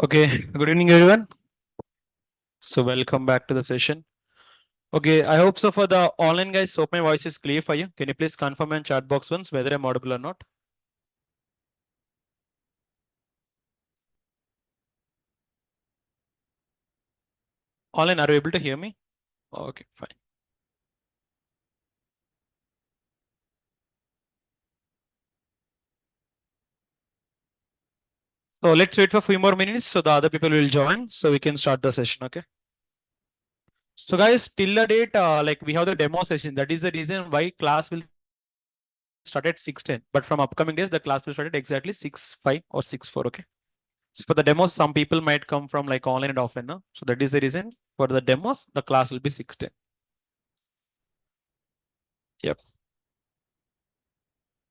Okay, good evening, everyone. So, welcome back to the session. Okay, I hope so for the online guys. Hope my voice is clear for you. Can you please confirm in chat box once whether I'm audible or not? Online, are you able to hear me? Okay, fine. So let's wait for a few more minutes so the other people will join so we can start the session. Okay. So guys, till the date, like we have the demo session. That is the reason why class will start at 6:10. But from upcoming days, the class will start at exactly 6:05 or 6:04. Okay. So for the demos, some people might come from like online and offline. No? So that is the reason for the demos, the class will be 6:10. Yep.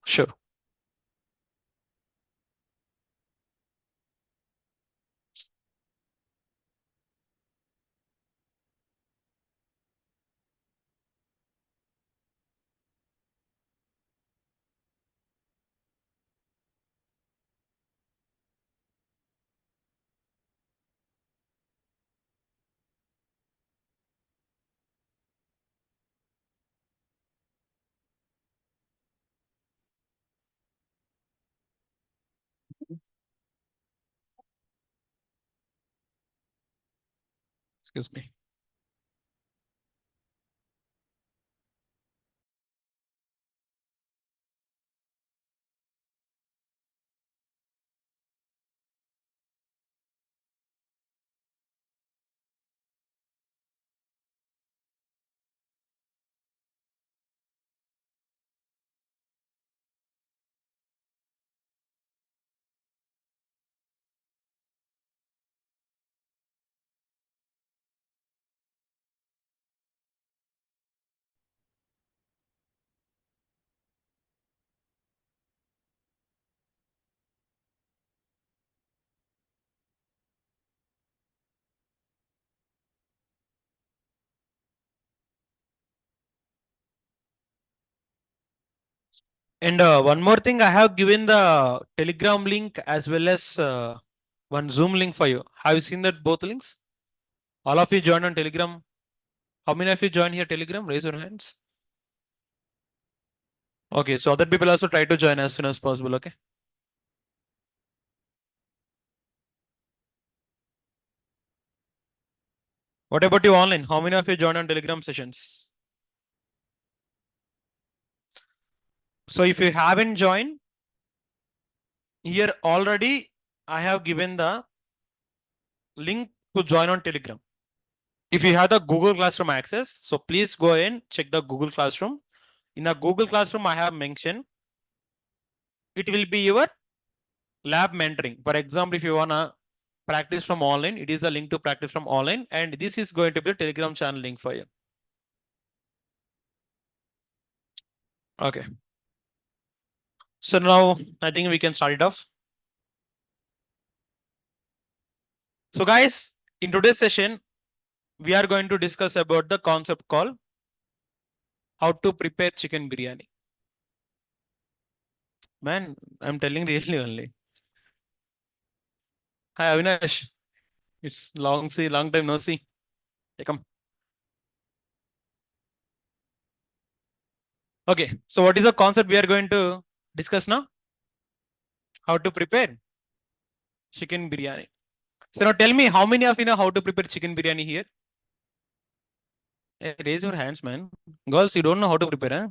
Sure. Excuse me. And one more thing, I have given the Telegram link as well as one Zoom link for you. Have you seen that both links? All of you joined on Telegram. How many of you joined here Telegram? Raise your hands. Okay, so other people also try to join as soon as possible. Okay. What about you online? How many of you joined on Telegram sessions? So if you haven't joined, here already I have given the link to join on Telegram. If you have the Google Classroom access, so please go and check the Google Classroom. In the Google Classroom, I have mentioned it will be your lab mentoring. For example, if you wanna practice from online, it is the link to practice from online, and this is going to be a Telegram channel link for you. Okay. So now I think we can start it off. So guys, in today's session, we are going to discuss about the concept called how to prepare chicken biryani. Man, I'm telling really only. Hi Avinash. It's long time no see. Hey, come. Okay. So what is the concept we are going to discuss now? How to prepare chicken biryani. So now tell me how many of you know how to prepare chicken biryani here? Hey, raise your hands, man. Girls, you don't know how to prepare, huh?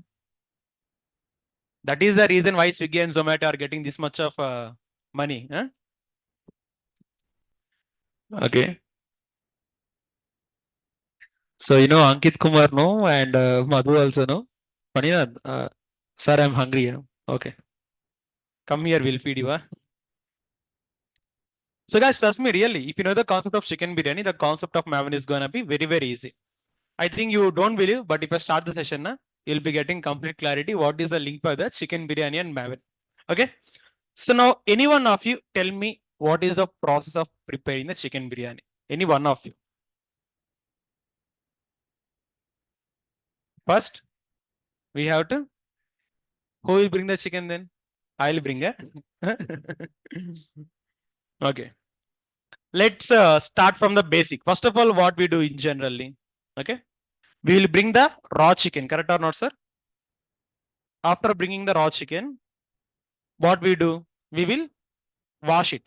That is the reason why Swiggy and Zomato are getting this much of money. Huh? Okay. So you know Ankit Kumar no and Madhu also no. Funny na? Sir, I'm hungry. Huh? Okay. Come here, we'll feed you. Huh? So guys, trust me, really, if you know the concept of chicken biryani, the concept of maven is gonna be very, very easy. I think you don't believe, but if I start the session, na, you'll be getting complete clarity. What is the link for the chicken biryani and maven? Okay. So now, any one of you tell me what is the process of preparing the chicken biryani? Any one of you. First, we have to. Who will bring the chicken then? I'll bring it. Okay. Let's start from the basic. First of all, what we do in generally, okay? We will bring the raw chicken, correct or not, sir? After bringing the raw chicken, what we do? We will wash it.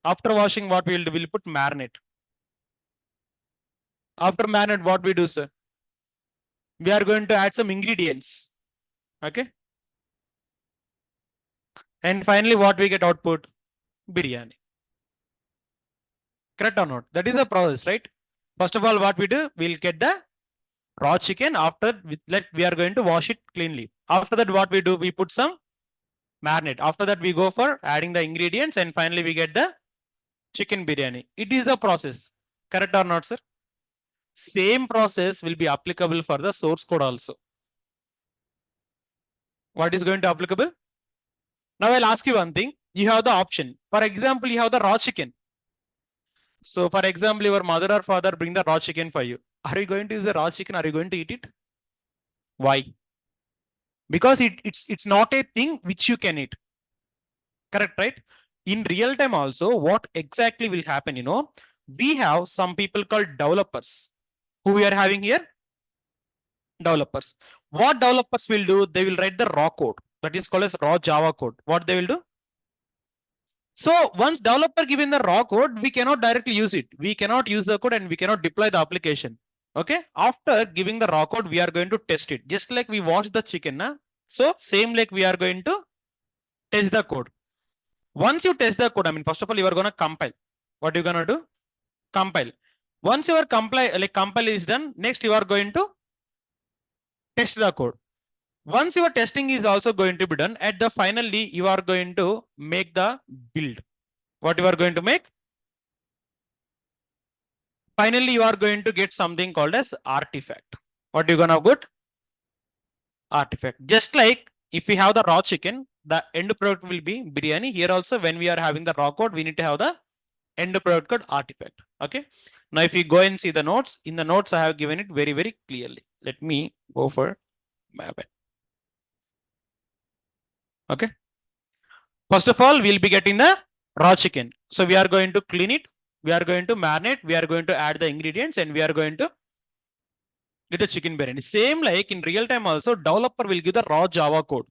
After washing, what we will do? We'll put marinate. After marinate, what we do, sir? We are going to add some ingredients. Okay. And finally, what we get output? Biryani. Correct or not? That is the process, right? First of all, what we do? We'll get the raw chicken. After we are going to wash it cleanly. After that, what we do? We put some marinate. After that, we go for adding the ingredients, and finally, we get the chicken biryani. It is the process. Correct or not, sir? Same process will be applicable for the source code also. What is going to applicable? Now I'll ask you one thing. You have the option. For example, you have the raw chicken. So for example, your mother or father bring the raw chicken for you. Are you going to use the raw chicken? Are you going to eat it? Why? Because it's not a thing which you can eat. Correct, right? In real time also, what exactly will happen, we have some people called developers. Who we are having here? Developers. What developers will do? They will write the raw code. That is called as raw Java code. What they will do? So once developer given the raw code, we cannot directly use it. We cannot use the code and we cannot deploy the application. Okay. After giving the raw code, we are going to test it. Just like we wash the chicken. So same like we are going to test the code. Once you test the code, first of all, you are going to compile. What are you going to do? Compile. Once your compile is done, next you are going to test the code. Once your testing is also going to be done, at the finally, you are going to make the build. What you are going to make? Finally, you are going to get something called as artifact. What you gonna put? Artifact. Just like if we have the raw chicken, the end product will be biryani. Here also, when we are having the raw code, we need to have the end product code artifact. Okay. Now, if you go and see the notes, in the notes, I have given it very, very clearly. Let me go for map it. Okay. First of all, we'll be getting the raw chicken. So we are going to clean it. We are going to marinate. We are going to add the ingredients and we are going to get the chicken biryani. Same like in real time also, developer will give the raw Java code.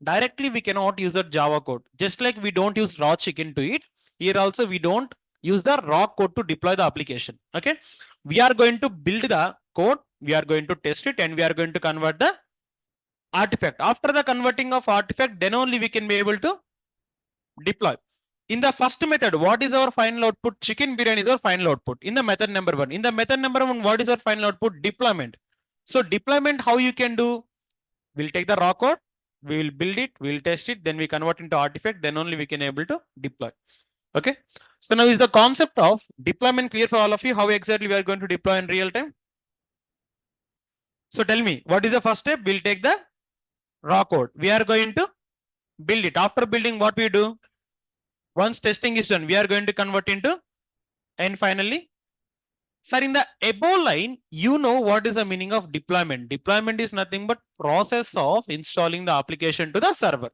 Directly, we cannot use the Java code. Just like we don't use raw chicken to eat, here also we don't use the raw code to deploy the application. Okay. We are going to build the code. We are going to test it and we are going to convert the artifact. After the converting of artifact, then only we can be able to deploy. In the first method, what is our final output? Chicken biryani is our final output. In the method number 1. In the method number 1, what is our final output? Deployment. So deployment, how you can do? We'll take the raw code, we will build it, we'll test it, then we convert into artifact, then only we can able to deploy. Okay. So now is the concept of deployment clear for all of you? How exactly we are going to deploy in real time? So tell me, what is the first step? We'll take the raw code. We are going to build it. After building, what we do? Once testing is done, we are going to convert into, and finally, sir, in the above line, you know what is the meaning of deployment. Deployment is nothing but process of installing the application to the server.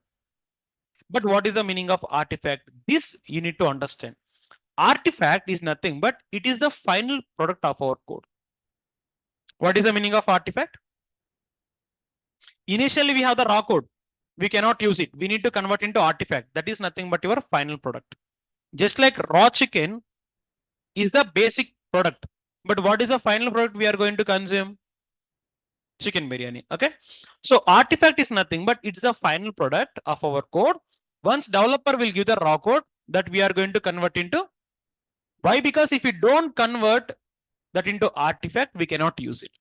But what is the meaning of artifact? This you need to understand. Artifact is nothing but it is the final product of our code. What is the meaning of artifact? Initially, we have the raw code. We cannot use it. We need to convert into artifact. That is nothing but your final product. Just like raw chicken is the basic product. But what is the final product we are going to consume? Chicken biryani. Okay. So artifact is nothing but it's the final product of our code. Once developer will give the raw code that we are going to convert into. Why? Because if we don't convert that into artifact, we cannot use it.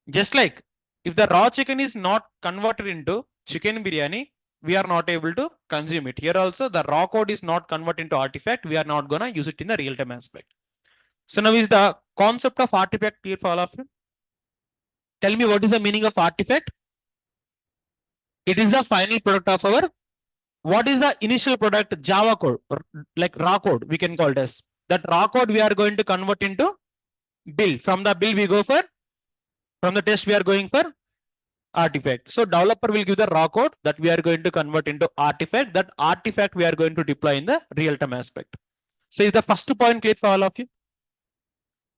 Just like if the raw chicken is not converted into chicken biryani, we are not able to consume it. Here also, the raw code is not converted into artifact. We are not going to use it in the real-time aspect. So now is the concept of artifact clear for all of you? Tell me what is the meaning of artifact? It is the final product of our. What is the initial product? Java code, like raw code, we can call it as. That raw code we are going to convert into build. From the build we go for. From the test we are going for artifact. So developer will give the raw code that we are going to convert into artifact. That artifact we are going to deploy in the real-time aspect. So is the first point clear for all of you?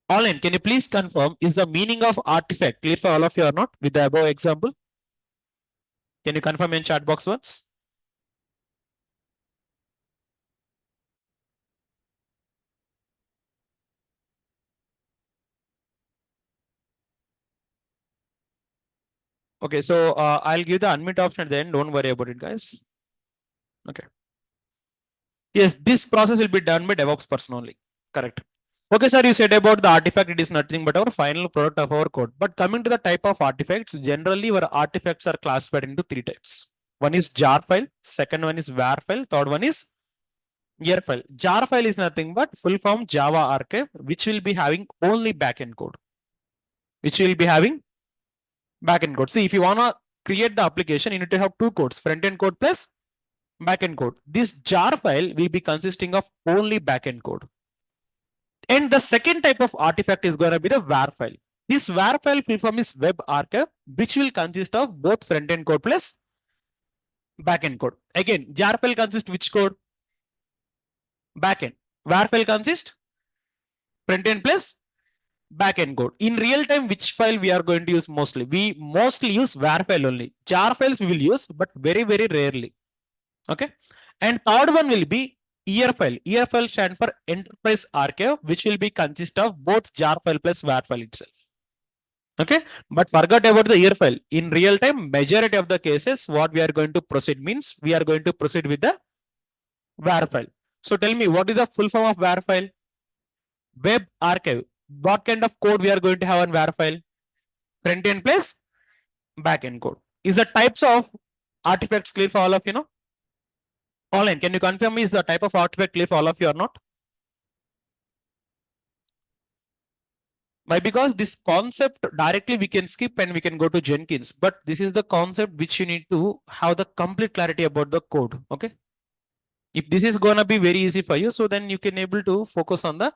Online, can you please confirm, is the meaning of artifact clear for all of you or not with the above example? Can you confirm in chat box once? Okay, so I'll give the unmute option at the end. Don't worry about it, guys. Okay. Yes, this process will be done by DevOps person only. Correct. Okay, sir, you said about the artifact, it is nothing but our final product of our code. But coming to the type of artifacts, generally our artifacts are classified into three types. One is jar file, second one is var file, third one is year file. Jar file is nothing but full form Java archive, which will be having only backend code. Which will be having backend code. See, if you wanna create the application, you need to have two codes, front-end code plus backend code. This jar file will be consisting of only backend code. And the second type of artifact is going to be the var file. This var file full form is web archive, which will consist of both front-end code plus backend code. Again, jar file consists which code? Backend. Var file consists front-end plus backend code. In real time, which file we are going to use mostly? We mostly use var file only. Jar files we will use, but very, very rarely. Okay. And third one will be year file. Year file stands for enterprise archive, which will be consist of both jar file plus var file itself. Okay. But forget about the year file. In real time, majority of the cases, what we are going to proceed means we are going to proceed with the var file. So tell me, what is the full form of var file? Web archive. What kind of code we are going to have on var file? Front end plus back end code. Is the types of artifacts clear for all of you know? Online, can you confirm me is the type of artifact clear for all of you or not? Why? Because this concept directly we can skip and we can go to Jenkins, but this is the concept which you need to have the complete clarity about the code. Okay. If this is gonna be very easy for you, so then you can able to focus on the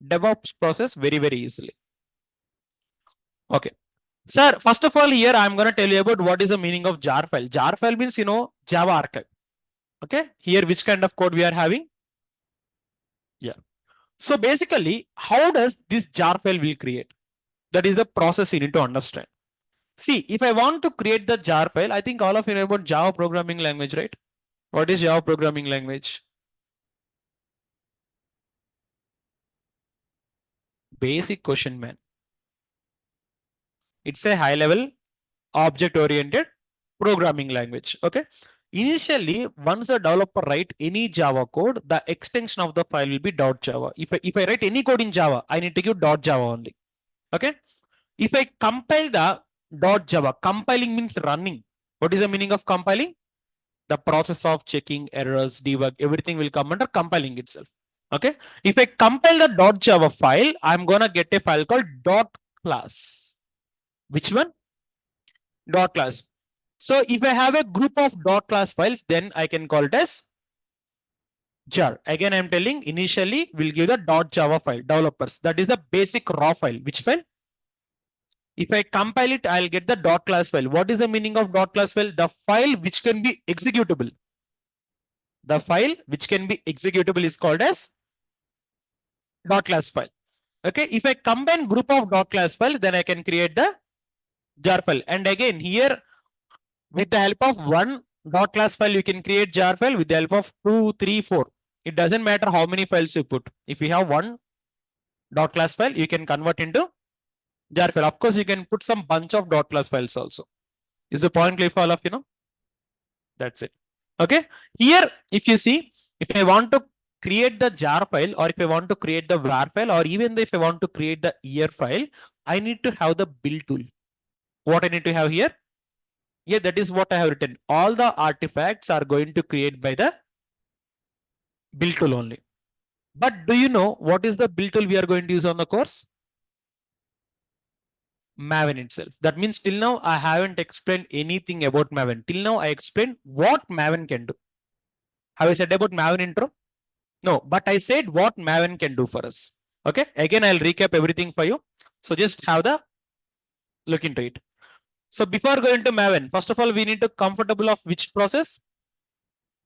DevOps process very, very easily. Okay. Sir, first of all, here I'm going to tell you about what is the meaning of jar file. Jar file means, Java archive. Okay. Here, which kind of code we are having? Yeah. So basically, how does this jar file will create? That is the process you need to understand. See, if I want to create the jar file, I think all of you know about Java programming language, right? What is Java programming language? Basic question, man. It's a high level object oriented programming language. Okay. Initially, once the developer write any Java code, the extension of the file will be .java. If I write any code in Java, I need to give .java only. Okay. If I compile the .java, compiling means running. What is the meaning of compiling? The process of checking errors, debug, everything will come under compiling itself. Okay. If I compile the .java file, I'm gonna get a file called .class. Which one? .class. So if I have a group of .class files, then I can call it as jar. Again, I'm telling initially we'll give the .java file, developers. That is the basic raw file. Which file? If I compile it, I'll get the .class file. What is the meaning of .class file? The file which can be executable. The file which can be executable is called as .class file. Okay. If I combine group of .class files, then I can create the jar file. And again, here with the help of one .class file, you can create jar file. With the help of 2, 3, 4. It doesn't matter how many files you put. If you have one .class file, you can convert into jar file. Of course, you can put some bunch of .class files also. Is the point clear for all of you know? That's it. Okay. Here, if you see, if I want to create the jar file, or if I want to create the var file, or even if I want to create the year file, I need to have the build tool. What I need to have here? Yeah, that is what I have written. All the artifacts are going to create by the build tool only. But do you know what is the build tool we are going to use on the course? Maven itself. That means till now I haven't explained anything about Maven. Till now I explained what Maven can do. Have I said about Maven intro? No, but I said what Maven can do for us. Okay. Again, I'll recap everything for you. So just have the look into it. So before going to Maven, first of all, we need to comfortable of which process?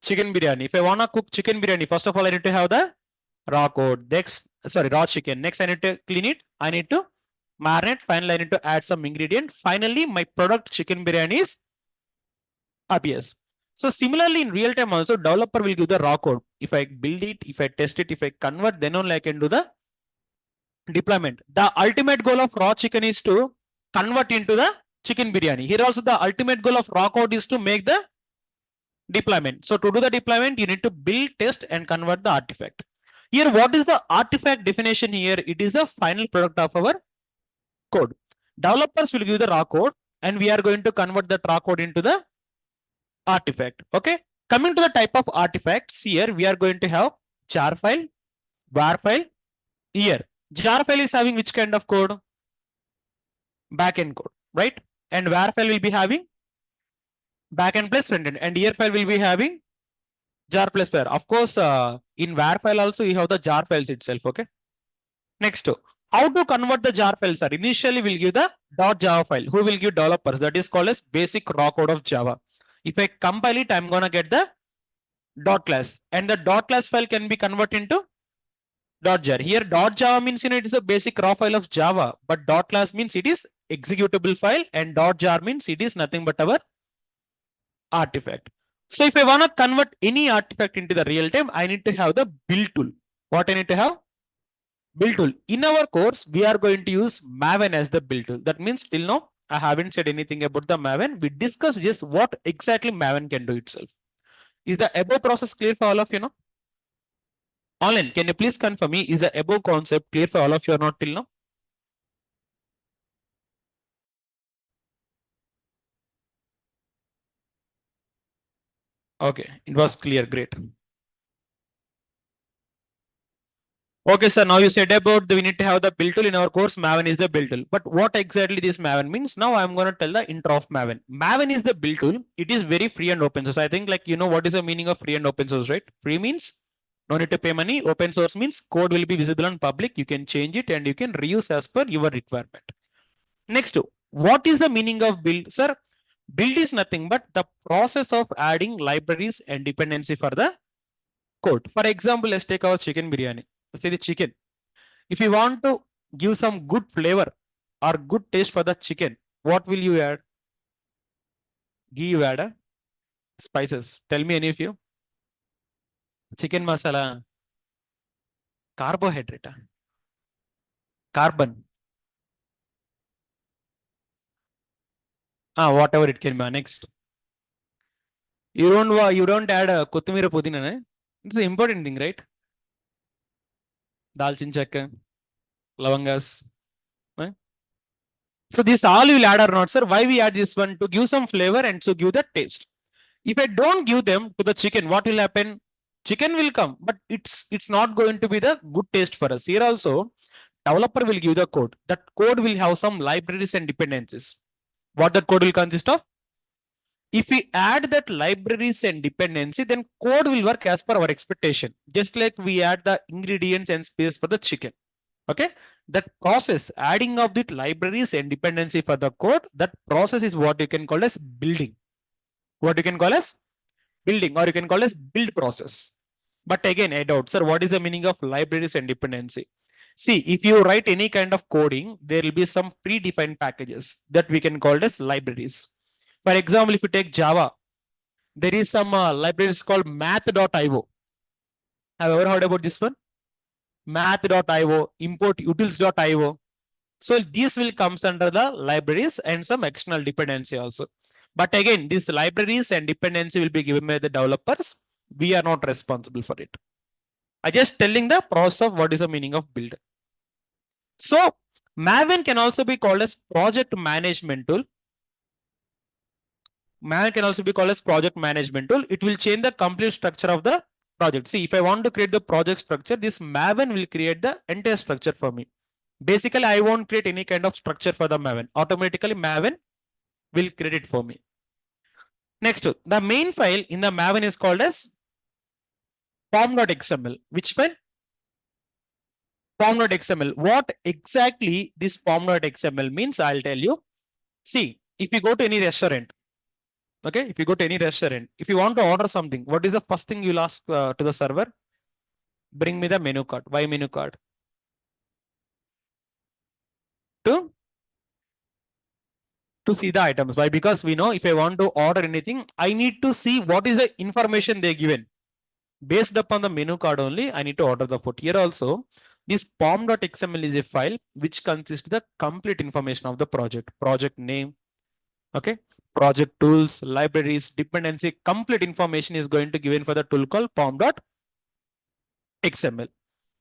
Chicken biryani. If I wanna cook chicken biryani, first of all, I need to have the raw code. Next, sorry, raw chicken. Next, I need to clean it. I need to marinate. Finally, I need to add some ingredient. Finally, my product chicken biryani is AWS. So similarly, in real time also, developer will give the raw code. If I build it, if I test it, if I convert, then only I can do the deployment. The ultimate goal of raw chicken is to convert into the chicken biryani. Here also the ultimate goal of raw code is to make the deployment. So to do the deployment, you need to build, test, and convert the artifact. Here, what is the artifact definition here? It is a final product of our code. Developers will give the raw code, and we are going to convert that raw code into the artifact. Okay. Coming to the type of artifacts, here we are going to have jar file, var file. Here, jar file is having which kind of code? Backend code, right? And var file will be having backend plus frontend, and here file will be having jar plus var. Of course, in var file also you have the jar files itself. Okay. Next, how to convert the jar files? Sir, initially we'll give the .java file. Who will give developers? That is called as basic raw code of Java. If I compile it, I'm gonna get the dot class, and the dot class file can be converted into .jar. Here .java means it is a basic raw file of Java, but dot class means it is executable file, and .jar means it is nothing but our artifact. So if I want to convert any artifact into the real time, I need to have the build tool. What I need to have? Build tool. In our course, we are going to use Maven as the build tool. That means till now, I haven't said anything about the Maven. We discussed just what exactly Maven can do itself. Is the above process clear for all of you now? Online, can you please confirm me, is the above concept clear for all of you or not till now? Okay, it was clear, great. Okay, sir, now you said about we need to have the build tool in our course, Maven is the build tool. But what exactly this Maven means? Now I'm going to tell the intro of Maven. Maven is the build tool. It is very free and open source. I think like, you know, what is the meaning of free and open source, right? Free means no need to pay money. Open source means code will be visible on public. You can change it and you can reuse as per your requirement. Next, what is the meaning of build? Sir, build is nothing but the process of adding libraries and dependency for the code. For example, let's take our chicken biryani. Let's say the chicken. If you want to give some good flavor or good taste for the chicken, what will you add? Ghee you add spices. Tell me any of you. Chicken masala. Carbohydrate. Carbon. Whatever it can be. Next. You don't add kothmira pudina. It's an important thing, right? Dalchin chakka, lavangas. Right? So this all you will add or not, sir? Why we add this one? To give some flavor and to give the taste. If I don't give them to the chicken, what will happen? Chicken will come, but it's not going to be the good taste for us. Here also, developer will give the code. That code will have some libraries and dependencies. What that code will consist of? If we add that libraries and dependency, then code will work as per our expectation. Just like we add the ingredients and space for the chicken. Okay. That process, adding of the libraries and dependency for the code, that process is what you can call as building. What you can call as building, or you can call as build process. But again, I doubt, sir, what is the meaning of libraries and dependency? See, if you write any kind of coding, there will be some predefined packages that we can call as libraries. For example, if you take Java, there is some libraries called math.io. Have you ever heard about this one? Math.io, import utils.io. So these will comes under the libraries and some external dependency also. But again, these libraries and dependency will be given by the developers. We are not responsible for it. I just telling the process of what is the meaning of build. So Maven can also be called as project management tool. Maven can also be called as project management tool. It will change the complete structure of the project. See, if I want to create the project structure, this Maven will create the entire structure for me. Basically, I won't create any kind of structure for the Maven. Automatically, Maven will create it for me. Next, the main file in the Maven is called as form.xml. Which file? Form.xml. What exactly this form.xml means, I'll tell you. See, if you go to any restaurant, okay, if you go to any restaurant, if you want to order something, what is the first thing you'll ask to the server? Bring me the menu card. Why menu card? To see the items. Why? Because we know if I want to order anything, I need to see what is the information they given. Based upon the menu card only, I need to order the food. Here also, this pom.xml is a file which consists the complete information of the project. Project name, okay, project tools, libraries, dependency, complete information is going to given for the tool called pom.xml.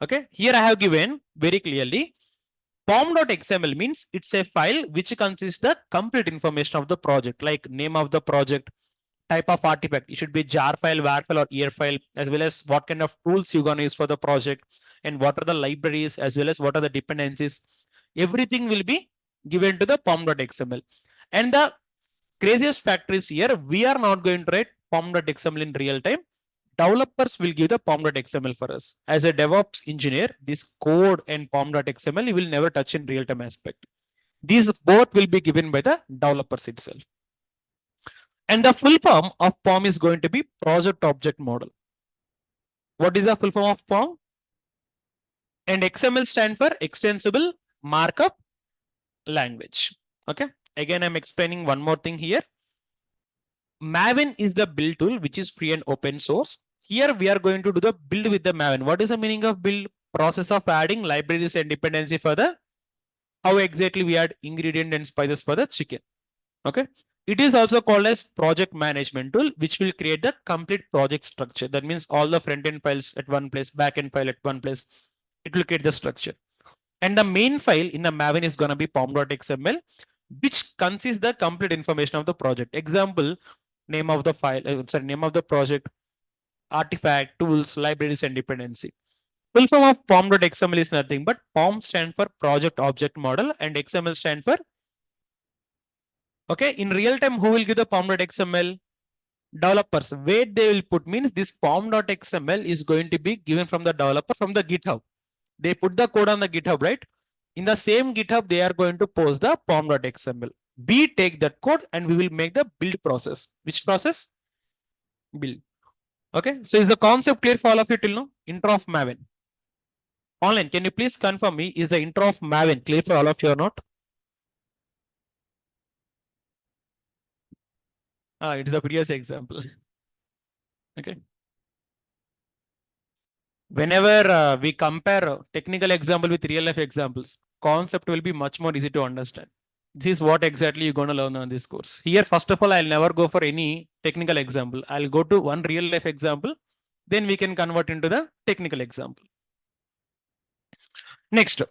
Okay, here I have given very clearly pom.xml means it's a file which consists the complete information of the project, like name of the project, type of artifact. It should be jar file, var file, or year file, as well as what kind of tools you're gonna use for the project, and what are the libraries, as well as what are the dependencies. Everything will be given to the pom.xml. And the craziest factor is here, we are not going to write pom.xml in real time. Developers will give the pom.xml for us. As a DevOps engineer, this code and pom.xml you will never touch in real time aspect. These both will be given by the developers itself. And the full form of POM is going to be project object model. What is the full form of POM? And XML stand for extensible markup language. Okay. Again, I'm explaining one more thing here. Maven is the build tool, which is free and open source. Here we are going to do the build with the Maven. What is the meaning of build? Process of adding libraries and dependency for the how exactly we add ingredient and spices for the chicken. Okay. It is also called as project management tool, which will create the complete project structure. That means all the front-end files at one place, back-end file at one place. It will create the structure. And the main file in the Maven is going to be pom.xml, which consists the complete information of the project. Example, name of the file, name of the project, artifact, tools, libraries, and dependency. Full form of pom.xml is nothing but POM stand for project object model and XML stand for. Okay, in real time, who will give the pom.xml? Developers. Where they will put means this pom.xml is going to be given from the developer from the GitHub. They put the code on the GitHub, right? In the same GitHub, they are going to post the pom.xml. We take that code and we will make the build process. Which process? Build. Okay. So is the concept clear for all of you till now? Intro of Maven. Online, can you please confirm me? Is the intro of Maven clear for all of you or not? It is a previous example. Okay. Whenever we compare technical example with real life examples, concept will be much more easy to understand. This is what exactly you're going to learn on this course. Here, first of all, I'll never go for any technical example. I'll go to one real life example. Then we can convert into the technical example. Next.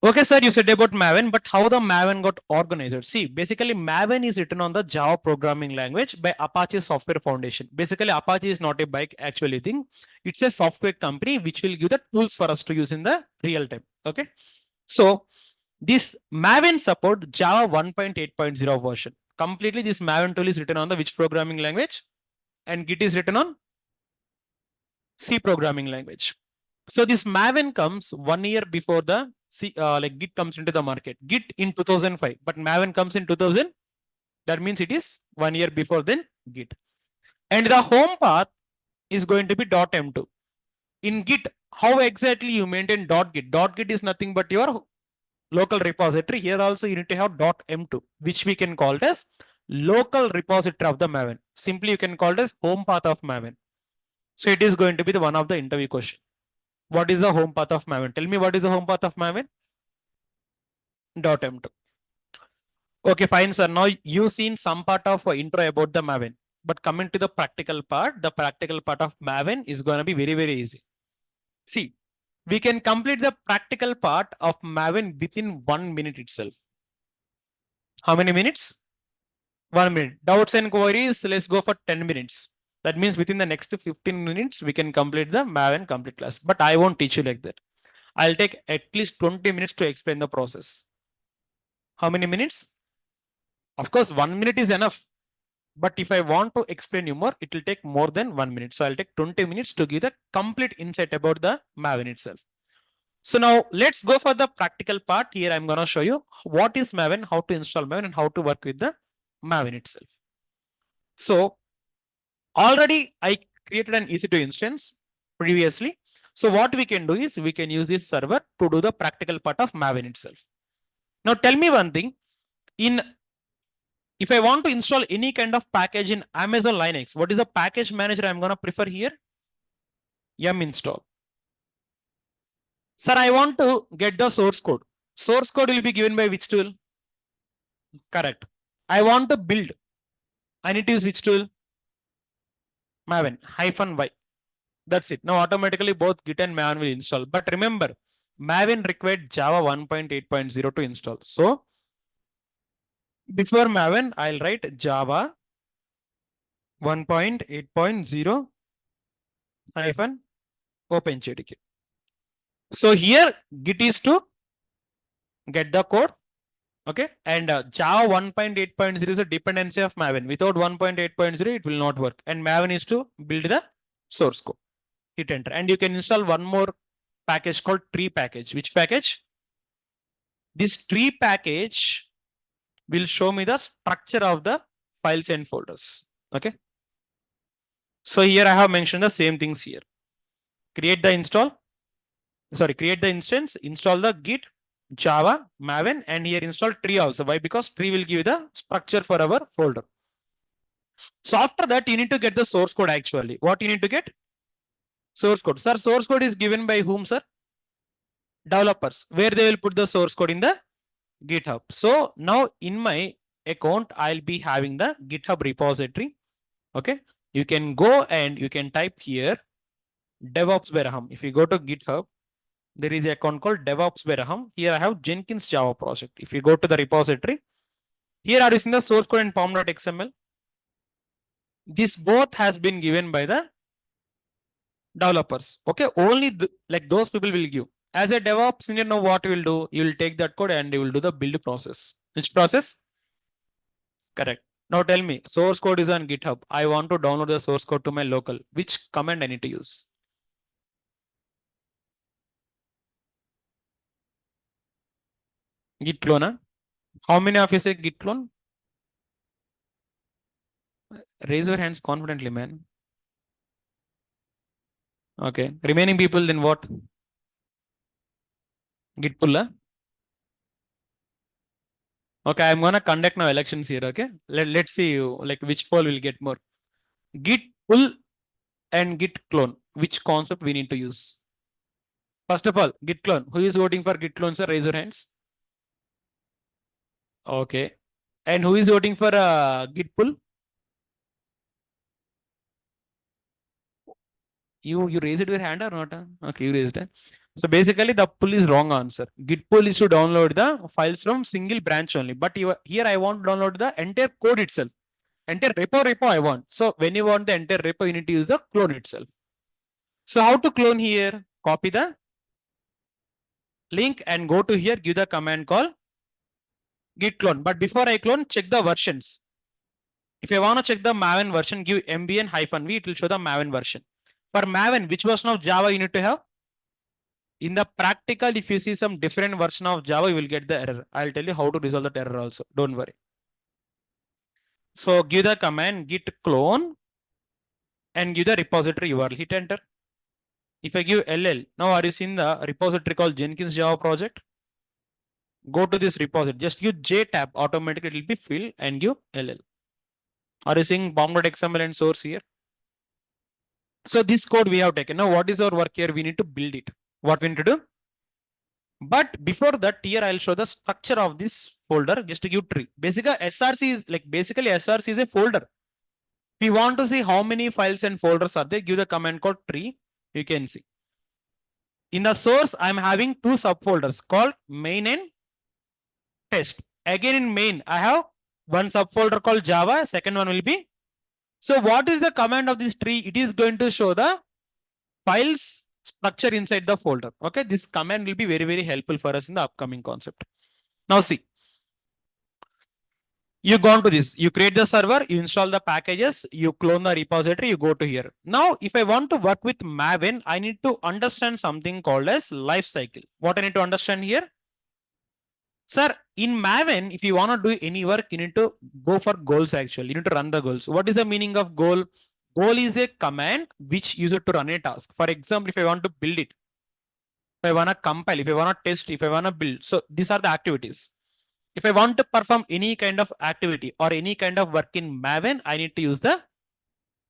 Okay, sir, you said about Maven, but how the Maven got organized? See, basically Maven is written on the Java programming language by Apache Software Foundation. Basically, Apache is not a bike actually thing. It's a software company which will give the tools for us to use in the real time. Okay. So this Maven support Java 1.8.0 version. Completely this Maven tool is written on the which programming language? And Git is written on C programming language. So this Maven comes 1 year before the like Git comes into the market. Git in 2005, but Maven comes in 2000. That means it is 1 year before then Git. And the home path is going to be .m2. In Git, how exactly you maintain .git? .git is nothing but your local repository. Here also you need to have .m2, which we can call it as local repository of the Maven. Simply you can call it as home path of Maven. So it is going to be the one of the interview question. What is the home path of Maven? Tell me what is the home path of Maven? .m2. Okay, fine, sir. Now you've seen some part of intro about the Maven. But coming to the practical part of Maven is going to be very, very easy. See, we can complete the practical part of Maven within 1 minute itself. How many minutes? 1 minute. Doubts and queries, let's go for 10 minutes. That means within the next 15 minutes, we can complete the Maven complete class. But I won't teach you like that. I'll take at least 20 minutes to explain the process. How many minutes? Of course, 1 minute is enough. But if I want to explain you more, it will take more than 1 minute. So I'll take 20 minutes to give the complete insight about the Maven itself. So now let's go for the practical part. Here I'm going to show you what is Maven, how to install Maven, and how to work with the Maven itself. So already I created an EC2 instance previously. So what we can do is we can use this server to do the practical part of Maven itself. Now tell me one thing. If I want to install any kind of package in Amazon Linux, what is the package manager I'm going to prefer here? Yum install. Sir, I want to get the source code. Source code will be given by which tool? Correct. I want to build. I need to use which tool? Maven -y. That's it. Now automatically both Git and Maven will install. But remember, Maven required Java 1.8.0 to install. So before Maven, I'll write Java 1.8.0 hyphen OpenJDK. So here Git is to get the code. Okay. And Java 1.8.0 is a dependency of Maven. Without 1.8.0, it will not work. And Maven is to build the source code. Hit enter. And you can install one more package called tree package. Which package? This tree package will show me the structure of the files and folders. Okay. So here I have mentioned the same things here. Create the instance, install the Git, Java, Maven, and here install tree also. Why? Because tree will give the structure for our folder. So after that, you need to get the source code actually. What you need to get? Source code. Sir, source code is given by whom, sir? Developers. Where they will put the source code in the GitHub. So now in my account, I'll be having the GitHub repository. Okay. You can go and you can type here DevOps Beraham. If you go to GitHub, there is an account called DevOps Beraham. Here I have Jenkins Java project. If you go to the repository, here are using the source code and pom.xml. This both has been given by the developers. Okay, only like those people will give. As a DevOps engineer, know what you will do? You will take that code and you will do the build process. Which process? Correct. Now tell me, source code is on GitHub. I want to download the source code to my local. Which command I need to use? Git clone. How many of you say Git clone? Raise your hands confidently, man. Okay. Remaining people, then what? Git pull. Okay, I'm gonna conduct now elections here. Okay. Let's see like which poll will get more. Git pull and Git clone. Which concept we need to use? First of all, Git clone. Who is voting for Git clone, sir? Raise your hands. Okay. And who is voting for Git pull? You raised your hand or not? Okay, you raised it. So basically the pull is wrong answer. Git pull is to download the files from single branch only. But here I want to download the entire code itself. Entire repo I want. So when you want the entire repo, you need to use the clone itself. So how to clone here? Copy the link and go to here, give the command call git clone. But before I clone, check the versions. If you want to check the Maven version, give mbn -v, it will show the Maven version. For Maven, which version of Java you need to have? In the practical, if you see some different version of Java, you will get the error. I'll tell you how to resolve that error also. Don't worry. So give the command git clone and give the repository URL. Hit enter. If I give LL, now are you seeing the repository called Jenkins Java project? Go to this repository. Just use J tab. Automatically it will be filled and give LL. Are you seeing pom.xml and source here? So this code we have taken. Now what is our work here? We need to build it. What we need to do? But before that, here I'll show the structure of this folder just to give tree. Basically, SRC is a folder. If you want to see how many files and folders are there, give the command called tree. You can see. In the source, I'm having two subfolders called main and test. Again in main, I have one subfolder called Java. Second one will be. So what is the command of this tree? It is going to show the files structure inside the folder. Okay, this command will be very, very helpful for us in the upcoming concept. Now see, You go on to this, you create the server, you install the packages, you clone the repository, you go to here. Now, if I want to work with Maven, I need to understand something called as life cycle. What I need to understand here? Sir, in Maven, if you want to do any work, you need to go for goals actually. You need to run the goals. What is the meaning of goal? Goal is a command which uses to run a task. For example, if I want to build it, if I want to compile, if I want to test, if I want to build. So these are the activities. If I want to perform any kind of activity or any kind of work in Maven, I need to use the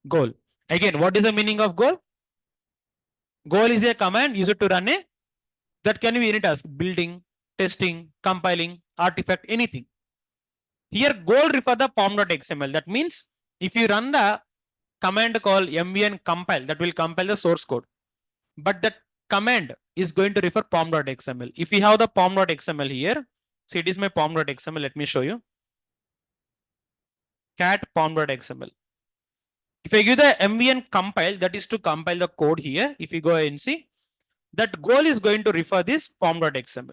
goal. Again, what is the meaning of goal? Goal is a command used to run a that can be any task, building, testing, compiling, artifact, anything. Here, goal refer the pom.xml. That means if you run the command called mvn compile, that will compile the source code. But that command is going to refer pom.xml. If we have the pom.xml here, so it is my pom.xml. Let me show you. Cat pom.xml. If I give the mvn compile, that is to compile the code here. If you go and see, that goal is going to refer this pom.xml.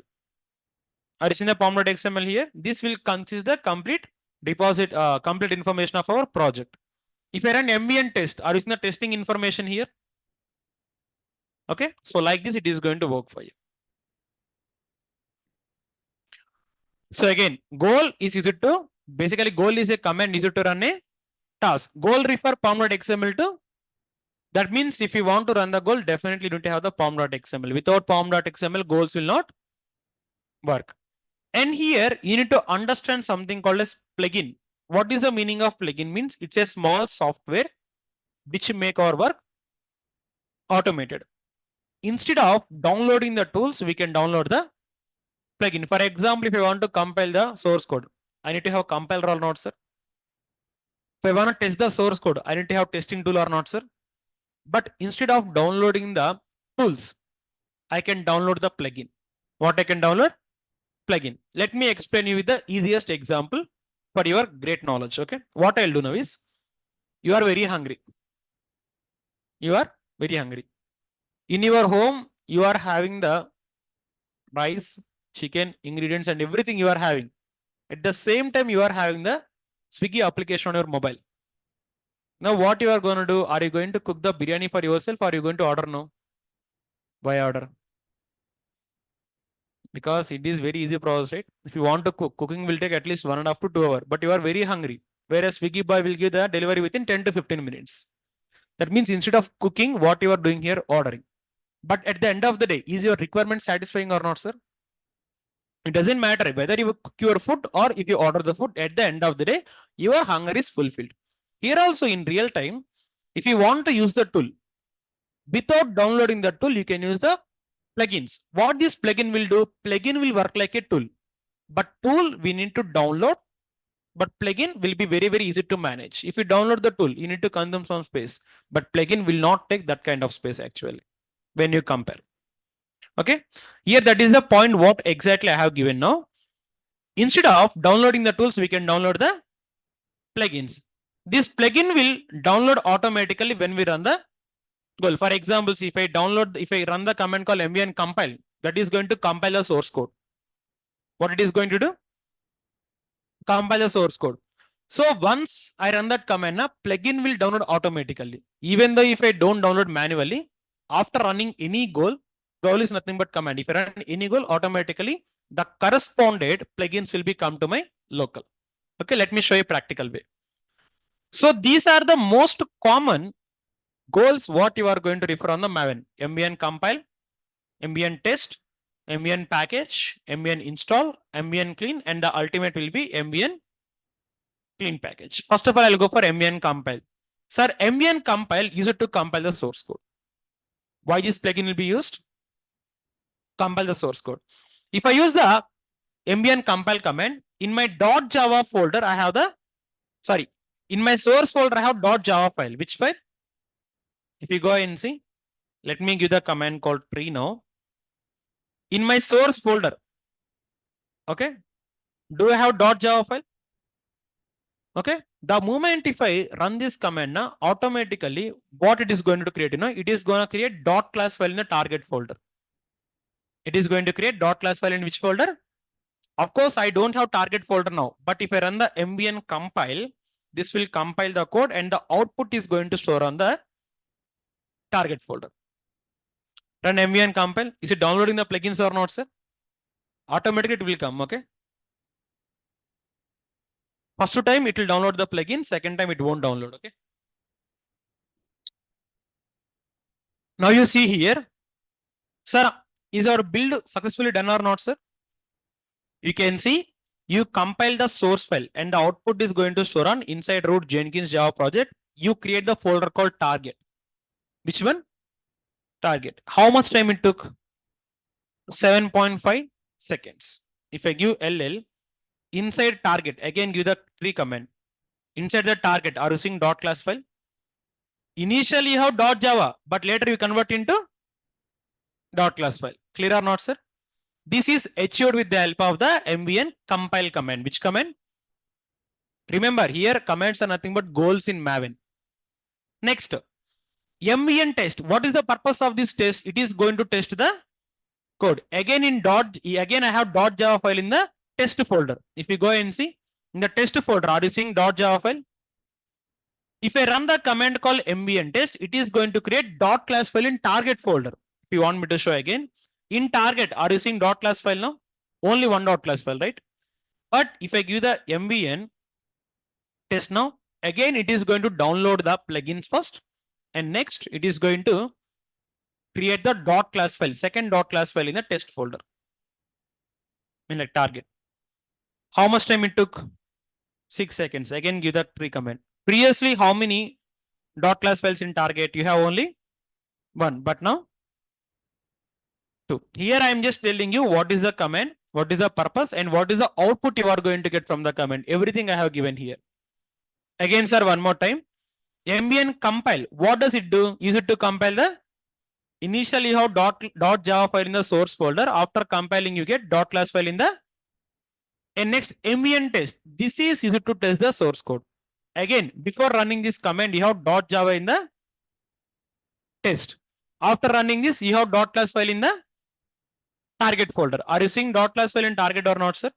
Are you seeing the pom.xml here? This will consist the complete complete information of our project. If I run mvn test, are you seeing the testing information here? Okay, so like this, it is going to work for you. So again, goal is used to, basically goal is a command used to run a task. Goal refer pom.xml to, that means if you want to run the goal, definitely you need to have the pom.xml. Without pom.xml, goals will not work. And here you need to understand something called as plugin. What is the meaning of plugin? Means it's a small software which make our work automated. Instead of downloading the tools, we can download the plugin. For example, if I want to compile the source code, I need to have compiler or not, sir? If I want to test the source code, I need to have testing tool or not, sir? But instead of downloading the tools, I can download the plugin. What I can download? Plugin. Let me explain you with the easiest example for your great knowledge. Okay. What I'll do now is, you are very hungry. You are very hungry. In your home, you are having the rice, chicken, ingredients, and everything you are having. At the same time, you are having the Swiggy application on your mobile. Now, what you are going to do? Are you going to cook the biryani for yourself or are you going to order now? Why order? Because it is very easy process, right? If you want to cook, cooking will take at least 1.5 to 2 hours, but you are very hungry. Whereas Swiggy boy will give the delivery within 10 to 15 minutes. That means instead of cooking, what you are doing here, ordering. But at the end of the day, is your requirement satisfying or not, sir? It doesn't matter whether you cook your food or if you order the food, at the end of the day, your hunger is fulfilled. Here also in real time, if you want to use the tool, without downloading the tool, you can use the plugins. What this plugin will do? Plugin will work like a tool. But tool we need to download, but plugin will be very, very easy to manage. If you download the tool, you need to consume some space, but plugin will not take that kind of space actually when you compare. Okay, here that is the point what exactly I have given now. Instead of downloading the tools, we can download the plugins. This plugin will download automatically when we run the goal. For example, if I run the command called mvn compile, that is going to compile the source code. What it is going to do? Compile the source code. So once I run that command, plugin will download automatically. Even though if I don't download manually, after running any goal is nothing but command. If I run any goal, automatically the corresponded plugins will be come to my local. Okay, let me show you a practical way. So these are the most common goals what you are going to refer on the Maven. mvn compile, mvn test, mvn package, mvn install, mvn clean, and the ultimate will be mvn clean package. First of all, I'll go for mvn compile. Sir, mvn compile used to compile the source code. Why this plugin will be used? Compile the source code. If I use the mvn compile command, in my .java folder, I have in my source folder, I have .java file. Which file? If you go and see, let me give the command called tree now. In my source folder, okay, do I have .java file? Okay, the moment if I run this command now, automatically what it is going to create, it is going to create .class file in the target folder. It is going to create .class file in which folder? Of course, I don't have target folder now, but if I run the mbn compile, this will compile the code and the output is going to store on the target folder. Run mbn compile. Is it downloading the plugins or not, sir? Automatically it will come, okay? First time it will download the plugin, second time it won't download, okay? Now you see here, sir, is our build successfully done or not, sir? You can see you compile the source file and the output is going to store on inside root Jenkins Java project. You create the folder called target. Which one? Target. How much time it took? 7.5 seconds. If I give LL inside target, again give the tree command. Inside the target, are you seeing dot class file? Initially you have dot Java, but later you convert into dot class file. Clear or not, sir? This is achieved with the help of the mbn compile command. Which command? Remember, here commands are nothing but goals in Maven. Next, mbn test. What is the purpose of this test? It is going to test the code. Again in again I have dot Java file in the test folder. If you go and see in the test folder, are you seeing dot Java file? If I run the command called mbn test, it is going to create dot class file in target folder. If you want me to show again, in target, are you seeing dot class file now? Only one dot class file, right? But if I give the mbn test now, again it is going to download the plugins first, and next it is going to create the dot class file, second dot class file in the test folder in the target. How much time it took? 6 seconds. Again give the tree command. Previously, how many dot class files in target? You have only one, but now two. Here I am just telling you what is the command, what is the purpose, and what is the output you are going to get from the command. Everything I have given here. Again, sir, one more time. mbn compile. What does it do? Use it to compile the initially you have dot Java file in the source folder. After compiling, you get dot class file in the and next mbn test. This is used to test the source code. Again, before running this command, you have dot Java in the test. After running this, you have dot class file in the target folder. Are you seeing dot class file in target or not, sir?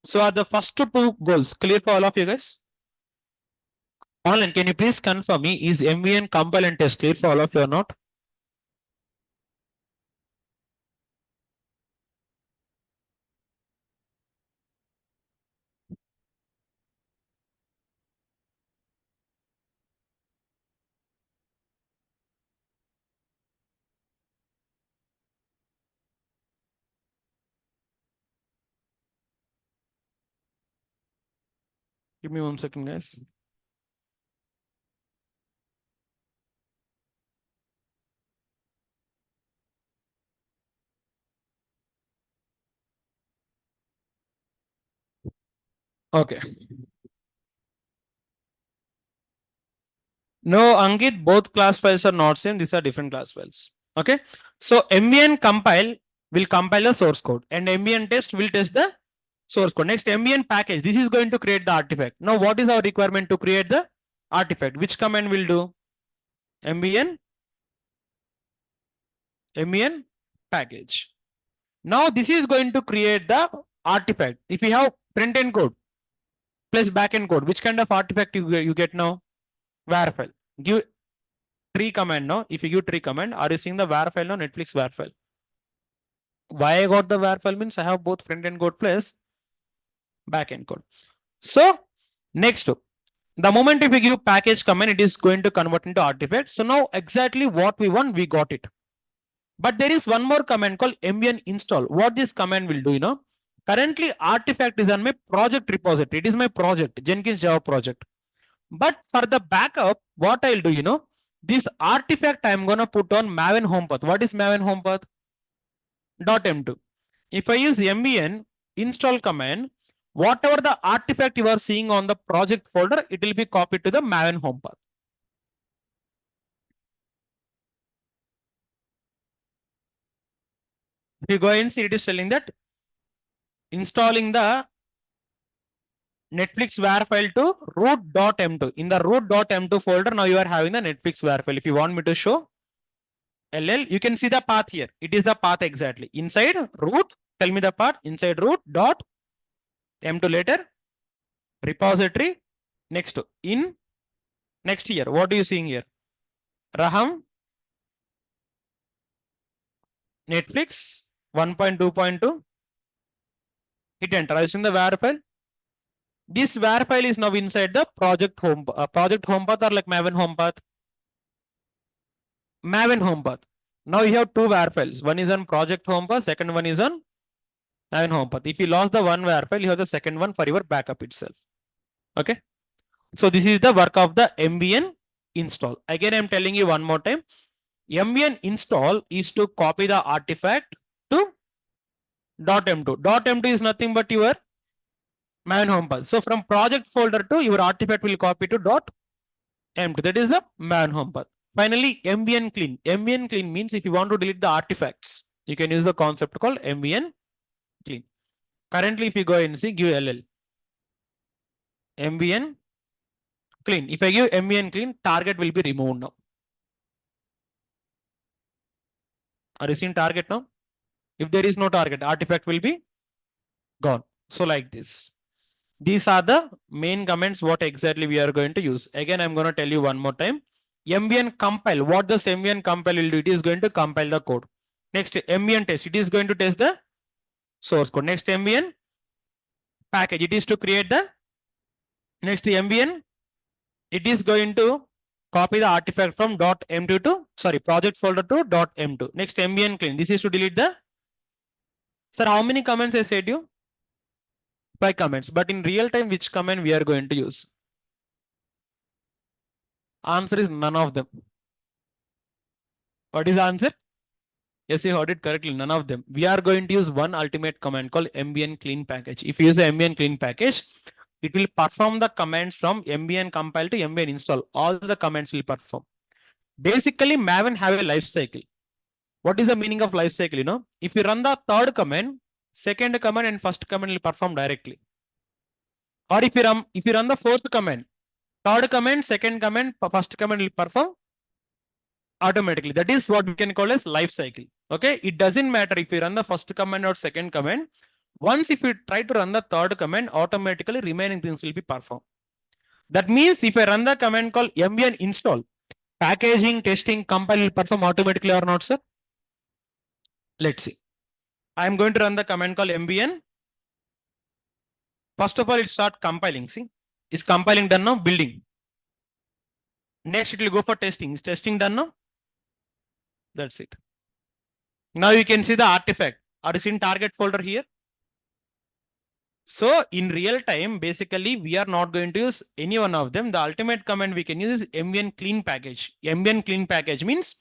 So are the first two goals clear for all of you guys? Online, can you please confirm me, is mbn compile and test clear for all of you or not? Give me 1 second, guys. Okay. No, Ankit, both class files are not same. These are different class files. Okay. So mbn compile will compile the source code and mbn test will test the source code. Next, mbn package. This is going to create the artifact. Now, what is our requirement to create the artifact? Which command will do? mbn package. Now, this is going to create the artifact. If you have front end code plus back end code, which kind of artifact you get now? var file. Give tree command now. If you give tree command, are you seeing the var file now? Netflix var file. Why I got the var file means I have both front end code plus back end code. So next, the moment if we give package command, it is going to convert into artifact. So now exactly what we want, we got it. But there is one more command called mbn install. What this command will do, you know, currently artifact is on my project repository. It is my project, Jenkins Java project. But for the backup, what I'll do, you know, this artifact I'm going to put on Maven home path. What is Maven home path? .m2. If I use mbn install command, whatever the artifact you are seeing on the project folder, it will be copied to the Maven home path. If you go and see, it is telling that installing the Netflix var file to root.m2. In the root.m2 folder, now you are having the Netflix var file. If you want me to show LL, you can see the path here. It is the path exactly. Inside root Tell me the part. Inside root dot m2 later repository. Next in next here. What are you seeing here? Raham, Netflix 1.2.2. Hit enter. Are you seeing the var file? This var file is now inside the project home path or like Maven home path. Maven home path. Now you have two var files. One is on project home path. Second one is on Maven home path. If you lost the one var file, you have the second one for your backup itself. Okay. So this is the work of the MVN install. Again, I'm telling you one more time. MVN install is to copy the artifact to .m2. .m2 is nothing but your Maven home path. So from project folder to your artifact will copy to .m2. That is the Maven home path. Finally, MVN clean. MVN clean means if you want to delete the artifacts, you can use the concept called MVN clean. Currently, if you go and see, give LL. MVN clean. If I give MVN clean, target will be removed now. Are you seeing target now? If there is no target, artifact will be gone. So like this. These are the main comments what exactly we are going to use. Again, I'm going to tell you one more time. MVN compile. What does MVN compile will do? It is going to compile the code. Next, MVN test. It is going to test the source code. Next, MVN package. It is to create the next MVN. It is going to copy the artifact from .m2 to project folder to .m2. Next, MVN clean. This is to delete the. Sir, how many comments I said you? 5 comments. But in real time, which command we are going to use? Answer is none of them. What is the answer? Yes, you heard it correctly. None of them. We are going to use one ultimate command called MVN clean package. If you use the MVN clean package, it will perform the commands from MVN compile to MVN install. All the commands will perform. Basically, Maven have a life cycle. What is the meaning of life cycle? You know, if you run the third command, second command and first command will perform directly. Or if you run the fourth command, third command, second command, first command will perform automatically. That is what we can call as life cycle. Okay, it doesn't matter if you run the first command or second command. Once if you try to run the third command, automatically remaining things will be performed. That means if I run the command called MVN install, packaging, testing, compile will perform automatically or not, sir? Let's see. I'm going to run the command called MVN. First of all, it start compiling. See, is compiling done now? Building. Next, it will go for testing. Is testing done now? That's it. Now you can see the artifact. Are you seeing target folder here? So in real time, basically, we are not going to use any one of them. The ultimate command we can use is MVN clean package. MVN clean package means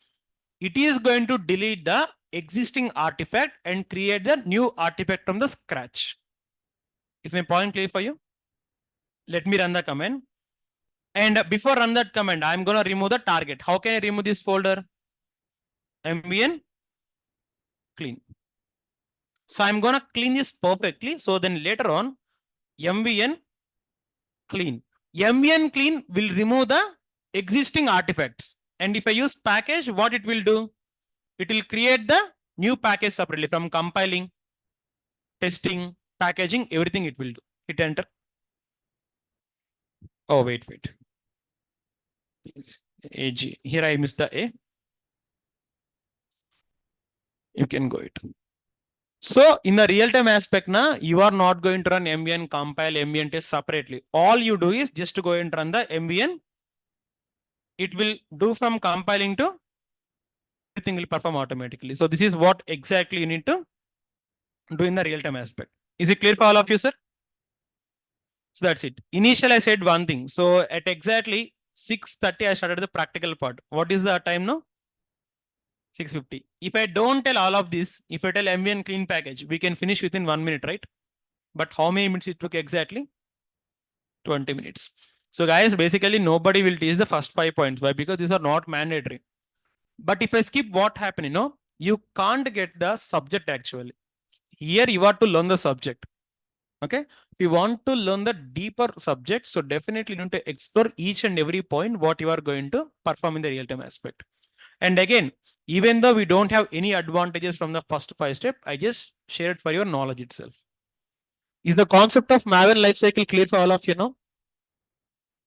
it is going to delete the existing artifact and create the new artifact from the scratch. Is my point clear for you? Let me run the command. And before run that command, I'm going to remove the target. How can I remove this folder? MVN clean. So I'm going to clean this perfectly. So then later on, MVN clean. MVN clean will remove the existing artifacts. And if I use package, what it will do? It will create the new package separately from compiling, testing, packaging, everything it will do. Hit enter. Oh, wait. AG. Here I missed the A. You can go it. So in the real-time aspect, you are not going to run MVN compile, MVN test separately. All you do is just to go and run the MVN. It will do from compiling to everything will perform automatically. So this is what exactly you need to do in the real-time aspect. Is it clear for all of you, sir? So that's it. Initially, I said one thing. So at exactly 6:30, I started the practical part. What is the time now? 6:50. If I don't tell all of this, if I tell MVN clean package, we can finish within 1 minute, right? But how many minutes it took exactly? 20 minutes. So guys, basically nobody will teach the first 5 points. Why? Because these are not mandatory. But if I skip, what happened? You can't get the subject actually. Here you have to learn the subject. Okay. If you want to learn the deeper subject, so definitely you need to explore each and every point what you are going to perform in the real-time aspect. And again, even though we don't have any advantages from the first 5 steps, I just share it for your knowledge itself. Is the concept of Maven lifecycle clear for all of you now?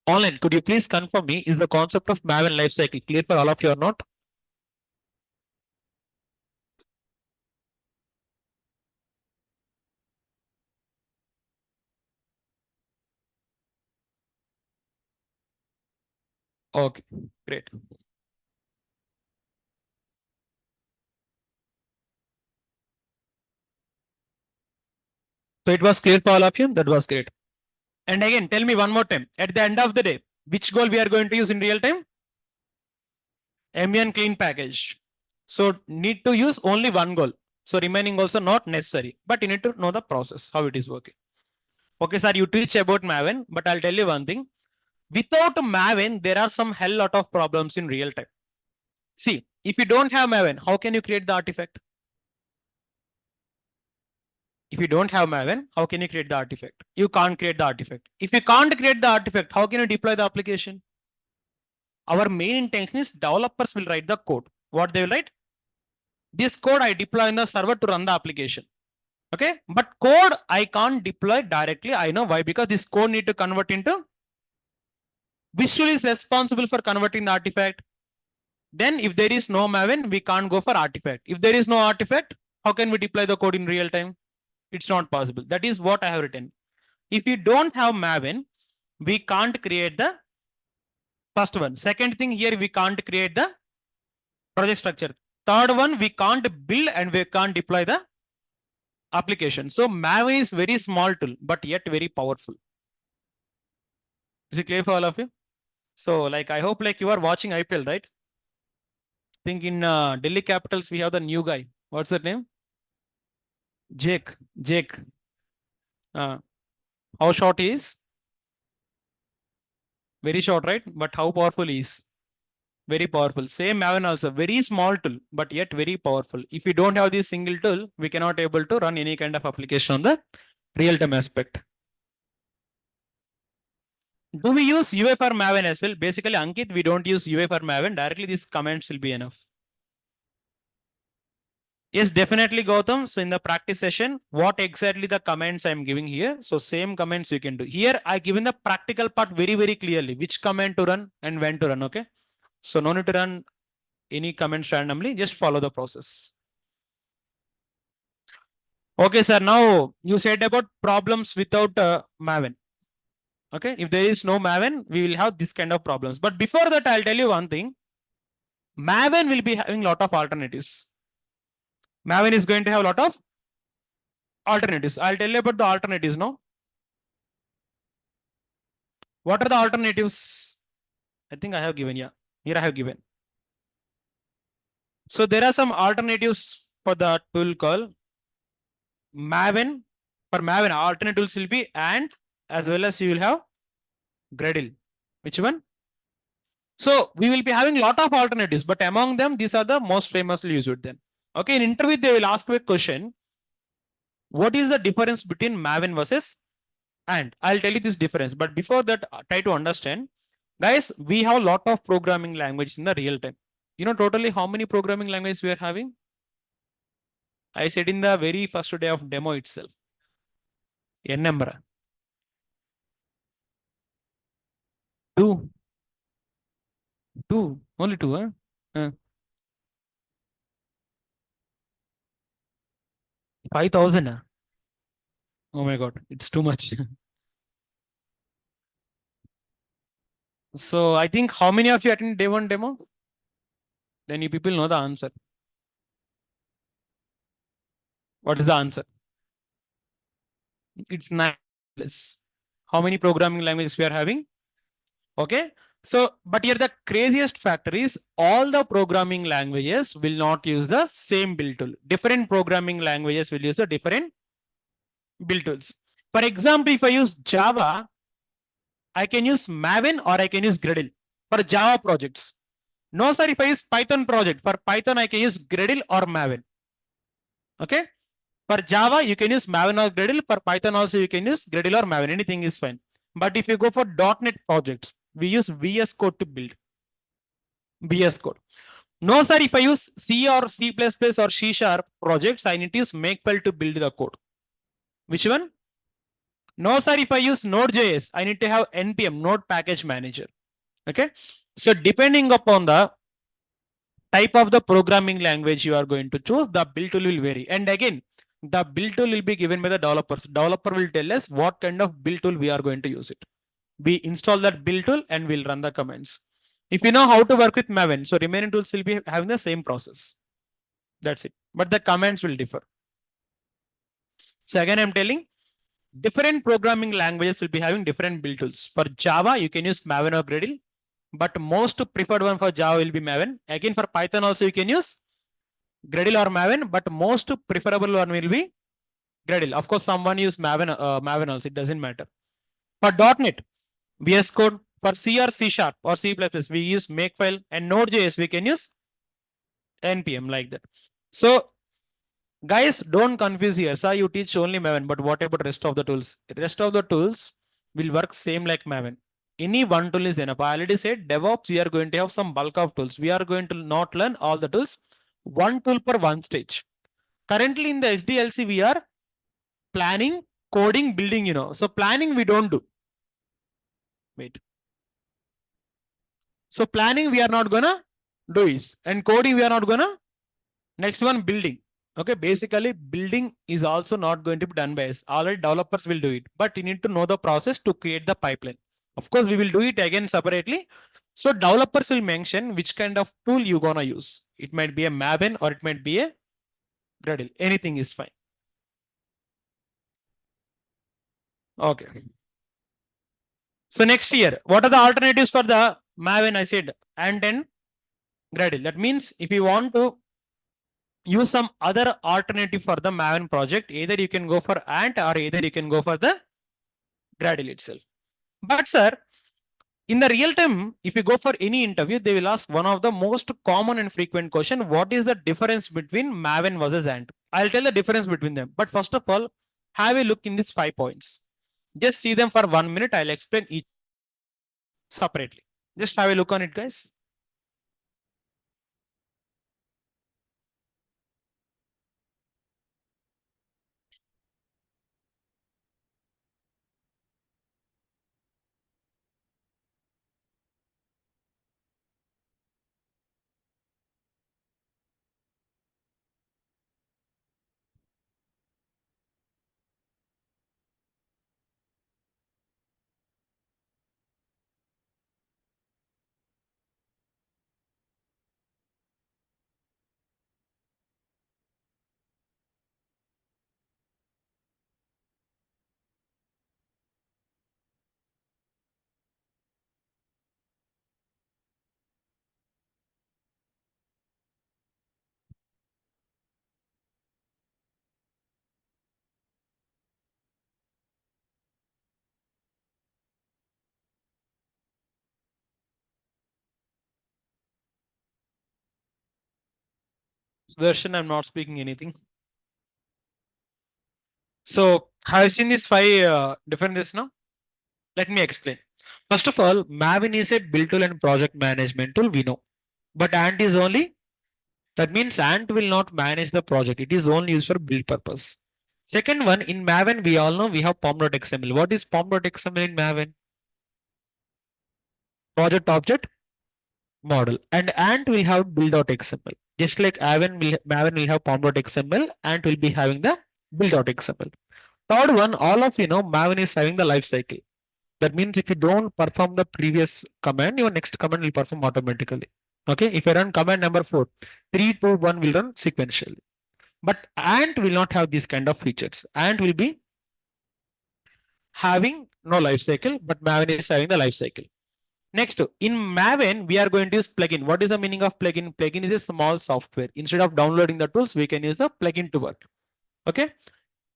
Online, could you please confirm me, is the concept of Maven lifecycle clear for all of you or not? Okay, great. So it was clear for all of you. That was great. And again, tell me one more time. At the end of the day, which goal we are going to use in real time? Ambient clean package. So need to use only one goal. So remaining also not necessary. But you need to know the process, how it is working. Okay, sir, you teach about Maven, but I'll tell you one thing. Without Maven, there are some hell lot of problems in real time. See, if you don't have Maven, how can you create the artifact? If you don't have Maven, how can you create the artifact? You can't create the artifact. If you can't create the artifact, how can you deploy the application? Our main intention is developers will write the code. What they will write? This code I deploy in the server to run the application. Okay, but code I can't deploy directly. I know why, because this code need to convert into which tool is responsible for converting the artifact. Then if there is no Maven, we can't go for artifact. If there is no artifact, how can we deploy the code in real time? It's not possible. That is what I have written. If you don't have Maven, we can't create the first one. Second thing here, we can't create the project structure. Third one, we can't build and we can't deploy the application. So Maven is very small tool, but yet very powerful. Is it clear for all of you? So like, I hope like you are watching IPL, right? I think in Delhi Capitals, we have the new guy. What's that name? Jake. How short he is? Very short, right? But how powerful he is? Very powerful. Same Maven also, very small tool, but yet very powerful. If we don't have this single tool, we cannot able to run any kind of application on the real-time aspect. Do we use UI for Maven as well? Basically, Ankit, we don't use UI for Maven. Directly, these comments will be enough. Yes, definitely, Gautam. So in the practice session, what exactly the comments I'm giving here? So same comments you can do. Here, I given the practical part very, very clearly, which comment to run and when to run, okay? So no need to run any comments randomly, just follow the process. Okay, sir. Now you said about problems without Maven. Okay, if there is no Maven, we will have this kind of problems. But before that, I'll tell you one thing. Maven will be having a lot of alternatives. Maven is going to have a lot of alternatives. I'll tell you about the alternatives now. What are the alternatives? I think I have given, yeah. Here I have given. So there are some alternatives for the tool called Maven. For Maven, alternatives will be and as well as you will have Gradle. Which one? So we will be having a lot of alternatives, but among them, these are the most famously used then. Okay, in interview, they will ask me a question. What is the difference between Maven versus and? I'll tell you this difference. But before that, try to understand. Guys, we have a lot of programming languages in the real time. You know totally how many programming languages we are having? I said in the very first day of demo itself. N number. Two. Only two, huh? 5,000. Oh my God, it's too much. So I think how many of you attended day one demo? Then you people know the answer. What is the answer? It's 9. How many programming languages we are having? Okay. So, but here the craziest factor is all the programming languages will not use the same build tool. Different programming languages will use the different build tools. For example, if I use Java, I can use Maven or I can use Gradle for Java projects. No, sir, if I use Python project, for Python, I can use Gradle or Maven. Okay. For Java, you can use Maven or Gradle. For Python also, you can use Gradle or Maven. Anything is fine. But if you go for .NET projects, we use VS Code to build. VS Code. No, sir, if I use C or C++ or C sharp projects, I need to use Makefile to build the code. Which one? No, sir, if I use Node.js, I need to have NPM, Node Package Manager. Okay. So depending upon the type of the programming language you are going to choose, the build tool will vary. And again, the build tool will be given by the developers. Developer will tell us what kind of build tool we are going to use it. We install that build tool and we'll run the commands. If you know how to work with Maven, so remaining tools will be having the same process. That's it. But the commands will differ. So again, I'm telling different programming languages will be having different build tools. For Java, you can use Maven or Gradle, but most preferred one for Java will be Maven. Again, for Python also you can use Gradle or Maven, but most preferable one will be Gradle. Of course, someone use Maven also, it doesn't matter. For .NET, VS Code, for C or C Sharp or C++, we use Makefile, and Node.js, we can use NPM like that. So guys, don't confuse here. So you teach only Maven, but what about rest of the tools? Rest of the tools will work same like Maven. Any one tool is enough. I already said DevOps, we are going to have some bulk of tools. We are going to not learn all the tools. One tool per one stage. Currently in the SDLC, we are planning, coding, building, So planning we don't do. Wait. So planning we are not gonna do is, and coding we are not gonna. Next one, building. Okay, basically building is also not going to be done by us. Already developers will do it, but you need to know the process to create the pipeline. Of course, we will do it again separately. So developers will mention which kind of tool you gonna use. It might be a Maven or it might be a Gradle. Anything is fine. Okay. So next year, what are the alternatives for the Maven? I said and then Gradle. That means if you want to use some other alternative for the Maven project, either you can go for Ant or either you can go for the Gradle itself. But sir, in the real time, if you go for any interview, they will ask one of the most common and frequent question: what is the difference between Maven versus Ant? I'll tell the difference between them. But first of all, have a look in these 5 points. Just see them for 1 minute. I'll explain each separately. Just have a look on it, guys. Darshan, I'm not speaking anything. So have you seen these 5 differences now? Let me explain. First of all, Maven is a build tool and project management tool, we know. But Ant is only, that means Ant will not manage the project. It is only used for build purpose. Second one, in Maven, we all know we have pom.xml. What is pom.xml in Maven? Project object model. And Ant will have build.xml. Just like Maven will have pom.xml, Ant will be having the build.xml. Third one, all of you know, Maven is having the life cycle. That means if you don't perform the previous command, your next command will perform automatically. Okay, if I run command number 4, 3, 2, 1 will run sequentially. But Ant will not have these kind of features. Ant will be having no life cycle, but Maven is having the life cycle. Next, in Maven, we are going to use plugin. What is the meaning of plugin? Plugin is a small software. Instead of downloading the tools, we can use a plugin to work. Okay.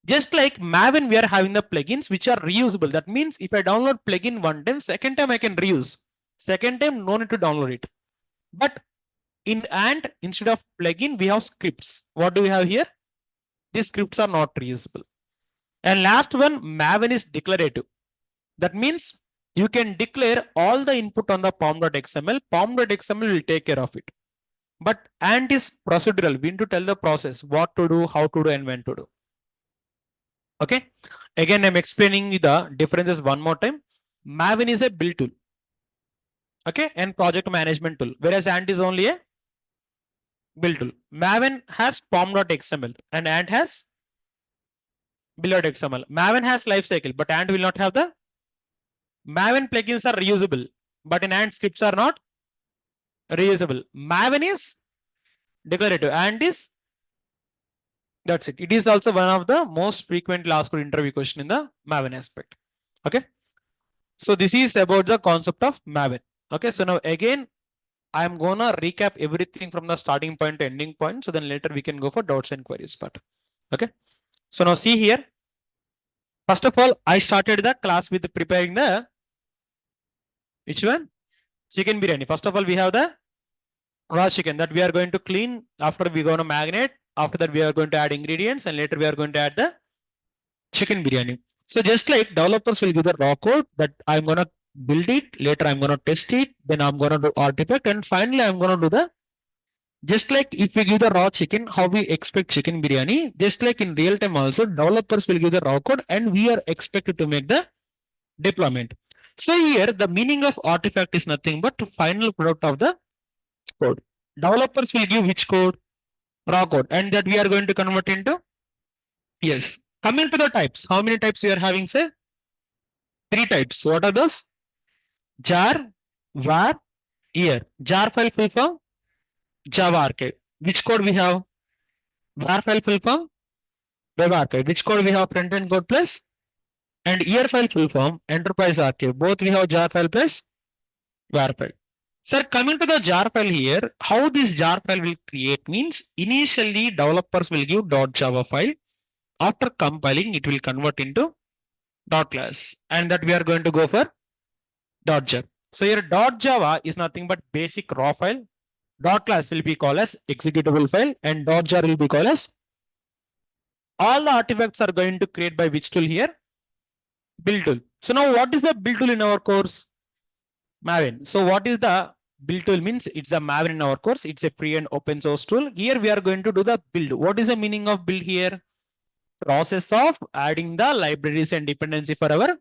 Just like Maven, we are having the plugins which are reusable. That means if I download plugin one time, second time I can reuse. Second time, no need to download it. But in Ant, instead of plugin, we have scripts. What do we have here? These scripts are not reusable. And last one, Maven is declarative. That means you can declare all the input on the pom.xml. Pom.xml will take care of it. But ANT is procedural. We need to tell the process what to do, how to do, and when to do. Okay. Again, I'm explaining the differences one more time. Maven is a build tool. Okay, and project management tool, whereas ANT is only a build tool. Maven has pom.xml and ANT has build.xml. Maven has lifecycle, but ANT will not have the. Maven plugins are reusable, but in ANT scripts are not reusable. Maven is declarative, ANT is. That's it. It is also one of the most frequently asked interview question in the Maven aspect. Okay. So this is about the concept of Maven. Okay. So now again, I'm gonna recap everything from the starting point to ending point. So then later we can go for doubts and queries part. Okay. So now see here. First of all, I started the class with preparing the which one? Chicken biryani. First of all, we have the raw chicken that we are going to clean. After we going to marinate. After that, we are going to add ingredients, and later we are going to add the chicken biryani. So just like developers will give the raw code that I'm gonna build it. Later, I'm gonna test it. Then I'm gonna do artifact, and finally, I'm gonna do the. Just like if we give the raw chicken, how we expect chicken biryani, just like in real time also, developers will give the raw code and we are expected to make the deployment. So here, the meaning of artifact is nothing but final product of the code. Developers will give which code? Raw code, and that we are going to convert into. Yes. Coming to the types, how many types we are having, say? 3 types. What are those? Jar, var, here. Jar file full form, Java archive. Which code we have? Var file full form, web archive. Which code we have? Front end code plus, and year file full form, enterprise archive. Both we have jar file plus var file. Sir, coming to the jar file here, how this jar file will create means initially developers will give .java file. After compiling, it will convert into .class, and that we are going to go for .jar. So here .java is nothing but basic raw file. .class will be called as executable file, and .jar will be called as. All the artifacts are going to create by which tool here? Build tool. So now what is the build tool in our course? Maven. So what is the build tool means? It's a Maven in our course. It's a free and open source tool. Here we are going to do the build. What is the meaning of build here? Process of adding the libraries and dependency for our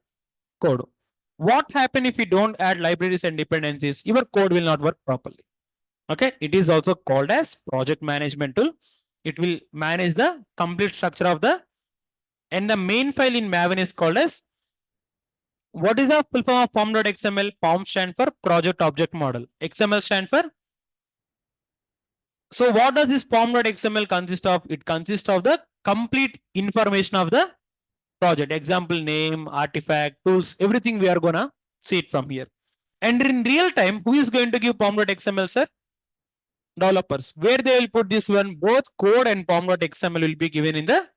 code. What happens if you don't add libraries and dependencies? Your code will not work properly. Okay. It is also called as project management tool. It will manage the complete structure of the, and the main file in Maven is called as. What is the full form of pom.xml? Pom stand for project object model. XML stand for. So what does this pom.xml consist of? It consists of the complete information of the project. Example name, artifact, tools, everything we are gonna see it from here. And in real time, who is going to give pom.xml, sir? Developers. Where they will put this one? Both code and pom.xml will be given in the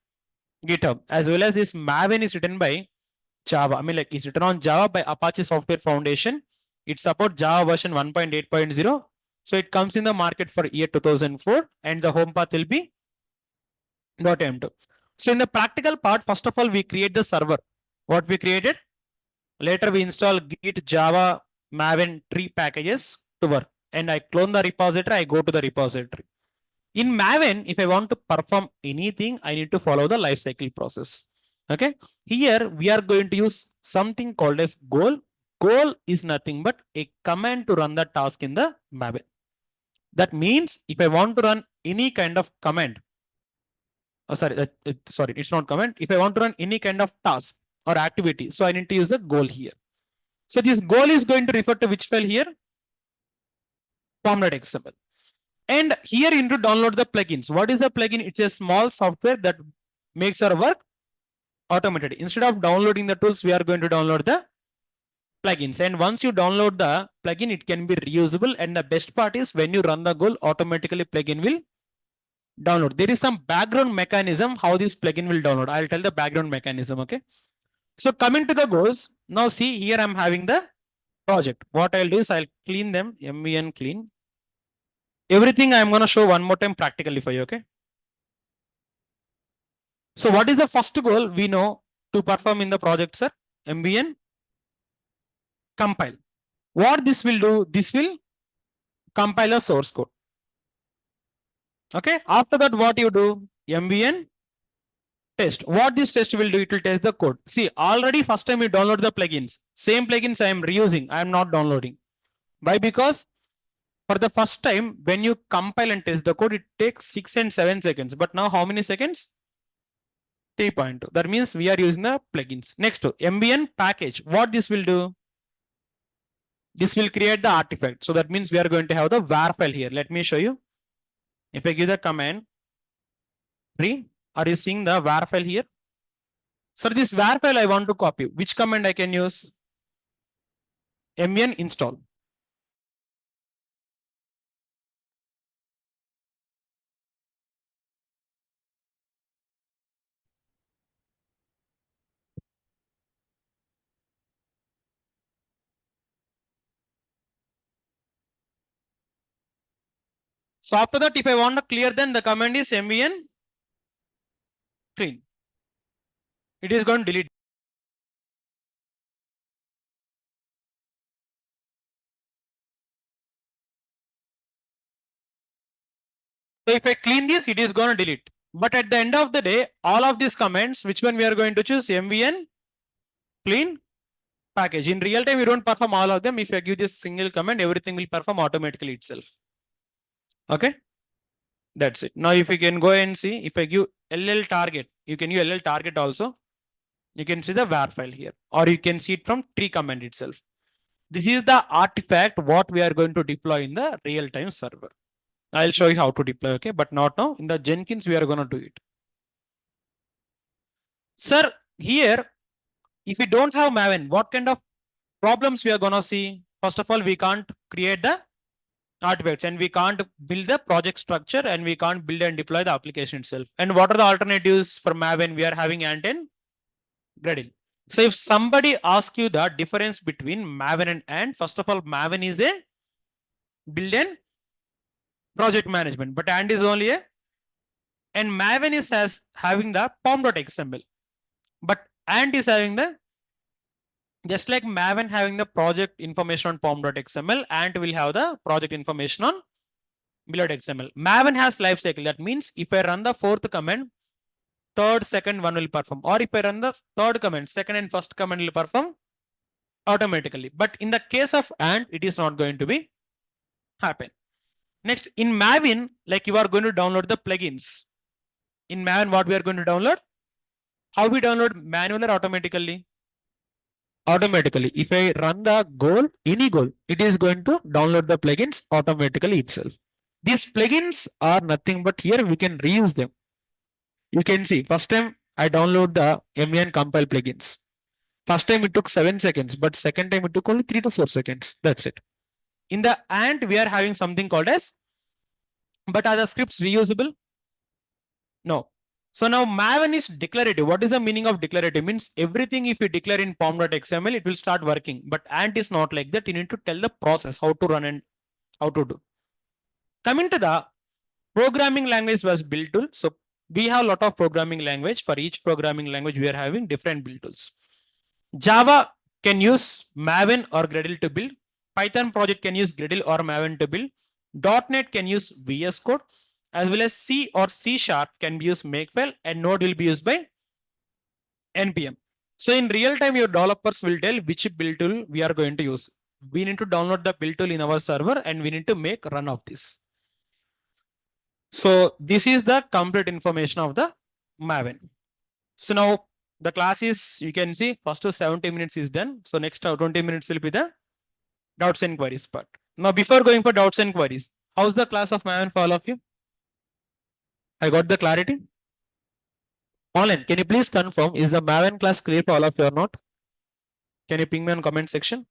GitHub, as well as this Maven is written by Java. I mean, like it's written on Java by Apache Software Foundation. It supports Java version 1.8.0. So it comes in the market for year 2004, and the home path will be .m2. So in the practical part, first of all, we create the server. What we created? Later we install Git, Java, Maven tree packages to work. And I clone the repository, I go to the repository. In Maven, if I want to perform anything, I need to follow the lifecycle process. Okay. Here we are going to use something called as goal. Goal is nothing but a command to run the task in the Maven. That means if I want to run any kind of command, sorry, it's not command. If I want to run any kind of task or activity, so I need to use the goal here. So this goal is going to refer to which file here? Pom.xml. And here you need to download the plugins. What is the plugin? It's a small software that makes our work automated. Instead of downloading the tools, we are going to download the plugins. And once you download the plugin, it can be reusable. And the best part is when you run the goal, automatically plugin will download. There is some background mechanism how this plugin will download. I'll tell the background mechanism. Okay. So coming to the goals, now see here I'm having the project. What I'll do is I'll clean them, MVN clean. Everything I'm going to show one more time practically for you. Okay. So what is the first goal we know to perform in the project, sir? MVN compile. What this will do? This will compile a source code. Okay. After that, what you do? MVN test. What this test will do? It will test the code. See, already first time you download the plugins. Same plugins I am reusing. I am not downloading. Why? Because for the first time, when you compile and test the code, it takes 6 and 7 seconds. But now how many seconds? 3.2. That means we are using the plugins. Next, MVN package. What this will do? This will create the artifact. So that means we are going to have the var file here. Let me show you. If I give the command 3, are you seeing the var file here? So this var file I want to copy. Which command I can use? MVN install. So after that, if I want to clear, then the command is MVN clean. It is going to delete. So if I clean this, it is going to delete. But at the end of the day, all of these commands, which one we are going to choose? MVN clean package. In real time, we don't perform all of them. If I give this single command, everything will perform automatically itself. Okay. That's it. Now, if you can go and see, if I give LL target, you can use LL target also. You can see the var file here, or you can see it from tree command itself. This is the artifact what we are going to deploy in the real-time server. I'll show you how to deploy, okay? But not now. In the Jenkins, we are going to do it. Sir, here, if we don't have Maven, what kind of problems we are going to see? First of all, we can't create the artifacts and we can't build the project structure and we can't build and deploy the application itself. And what are the alternatives for Maven? We are having Ant and Gradle. So if somebody asks you the difference between Maven and Ant, first of all, Maven is a build and project management, but Ant is only a, and Maven is as having the pom.xml, but Ant is having the, just like Maven having the project information on pom.xml, Ant will have the project information on below.xml. Maven has lifecycle. That means if I run the fourth command, third, second one will perform. Or if I run the third command, second and first command will perform automatically. But in the case of Ant, it is not going to be happen. Next, in Maven, like you are going to download the plugins. In Maven, what we are going to download? How we download, manually or automatically? Automatically. If I run the goal, any goal, it is going to download the plugins automatically itself. These plugins are nothing but here we can reuse them. You can see first time I download the MVN compile plugins. First time it took 7 seconds, but second time it took only 3 to 4 seconds. That's it. In the Ant, we are having something called as, but are the scripts reusable? No. So now Maven is declarative. What is the meaning of declarative? Means everything if you declare in pom.xml, it will start working. But Ant is not like that. You need to tell the process how to run and how to do. Coming to the programming language was build tool. So we have a lot of programming language. For each programming language, we are having different build tools. Java can use Maven or Gradle to build. Python project can use Gradle or Maven to build. .NET can use VS Code, as well as C or C# can be used Makefile, and Node will be used by NPM. So in real time, your developers will tell which build tool we are going to use. We need to download the build tool in our server and we need to make run of this. So this is the complete information of the Maven. So now the class is, you can see first to 70 minutes is done. So next 20 minutes will be the doubts and queries part. Now before going for doubts and queries, how's the class of Maven for all of you? I got the clarity? Online, can you please confirm, is the Maven class clear for all of you or not? Can you ping me on comment section?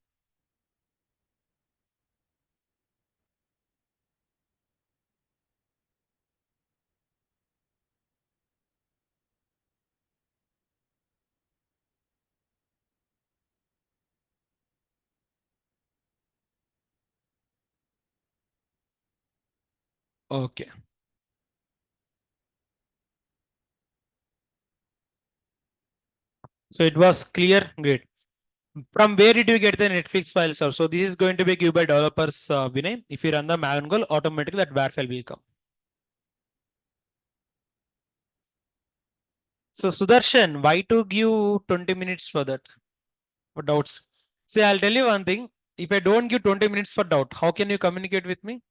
Okay. So it was clear, great. From where did you get the Netflix file, sir? So this is going to be given by developers, Vinay. If you run the Maven goal, automatically that var file will come. So Sudarshan, why to give 20 minutes for that? For doubts. See, I'll tell you one thing. If I don't give 20 minutes for doubt, how can you communicate with me?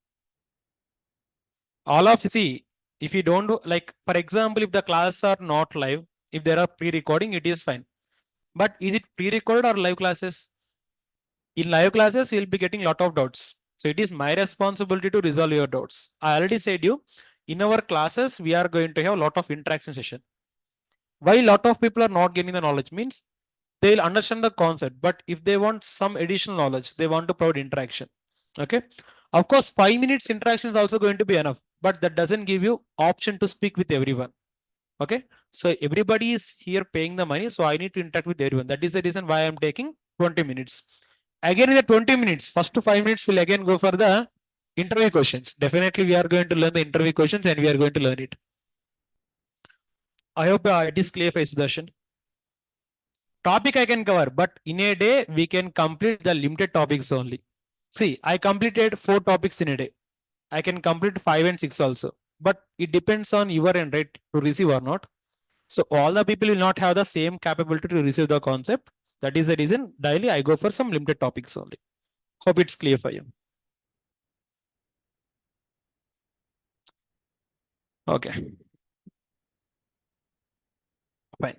All of see, if you don't like, for example, if the classes are not live, if there are pre-recording, it is fine. But is it pre-recorded or live classes? In live classes, you'll be getting a lot of doubts. So it is my responsibility to resolve your doubts. I already said you, in our classes, we are going to have a lot of interaction session. Why a lot of people are not getting the knowledge means they'll understand the concept, but if they want some additional knowledge, they want to provide interaction. Okay. Of course, 5 minutes interaction is also going to be enough, but that doesn't give you option to speak with everyone. Okay. So everybody is here paying the money. So I need to interact with everyone. That is the reason why I'm taking 20 minutes. Again, in the 20 minutes, first to 5 minutes will again go for the interview questions. Definitely, we are going to learn the interview questions and we are going to learn it. I hope it is clear for Sudarshan. Topic I can cover, but in a day, we can complete the limited topics only. See, I completed 4 topics in a day. I can complete 5 and 6 also. But it depends on your end, right, to receive or not. So all the people will not have the same capability to receive the concept. That is the reason daily I go for some limited topics only. Hope it's clear for you. Okay. Fine.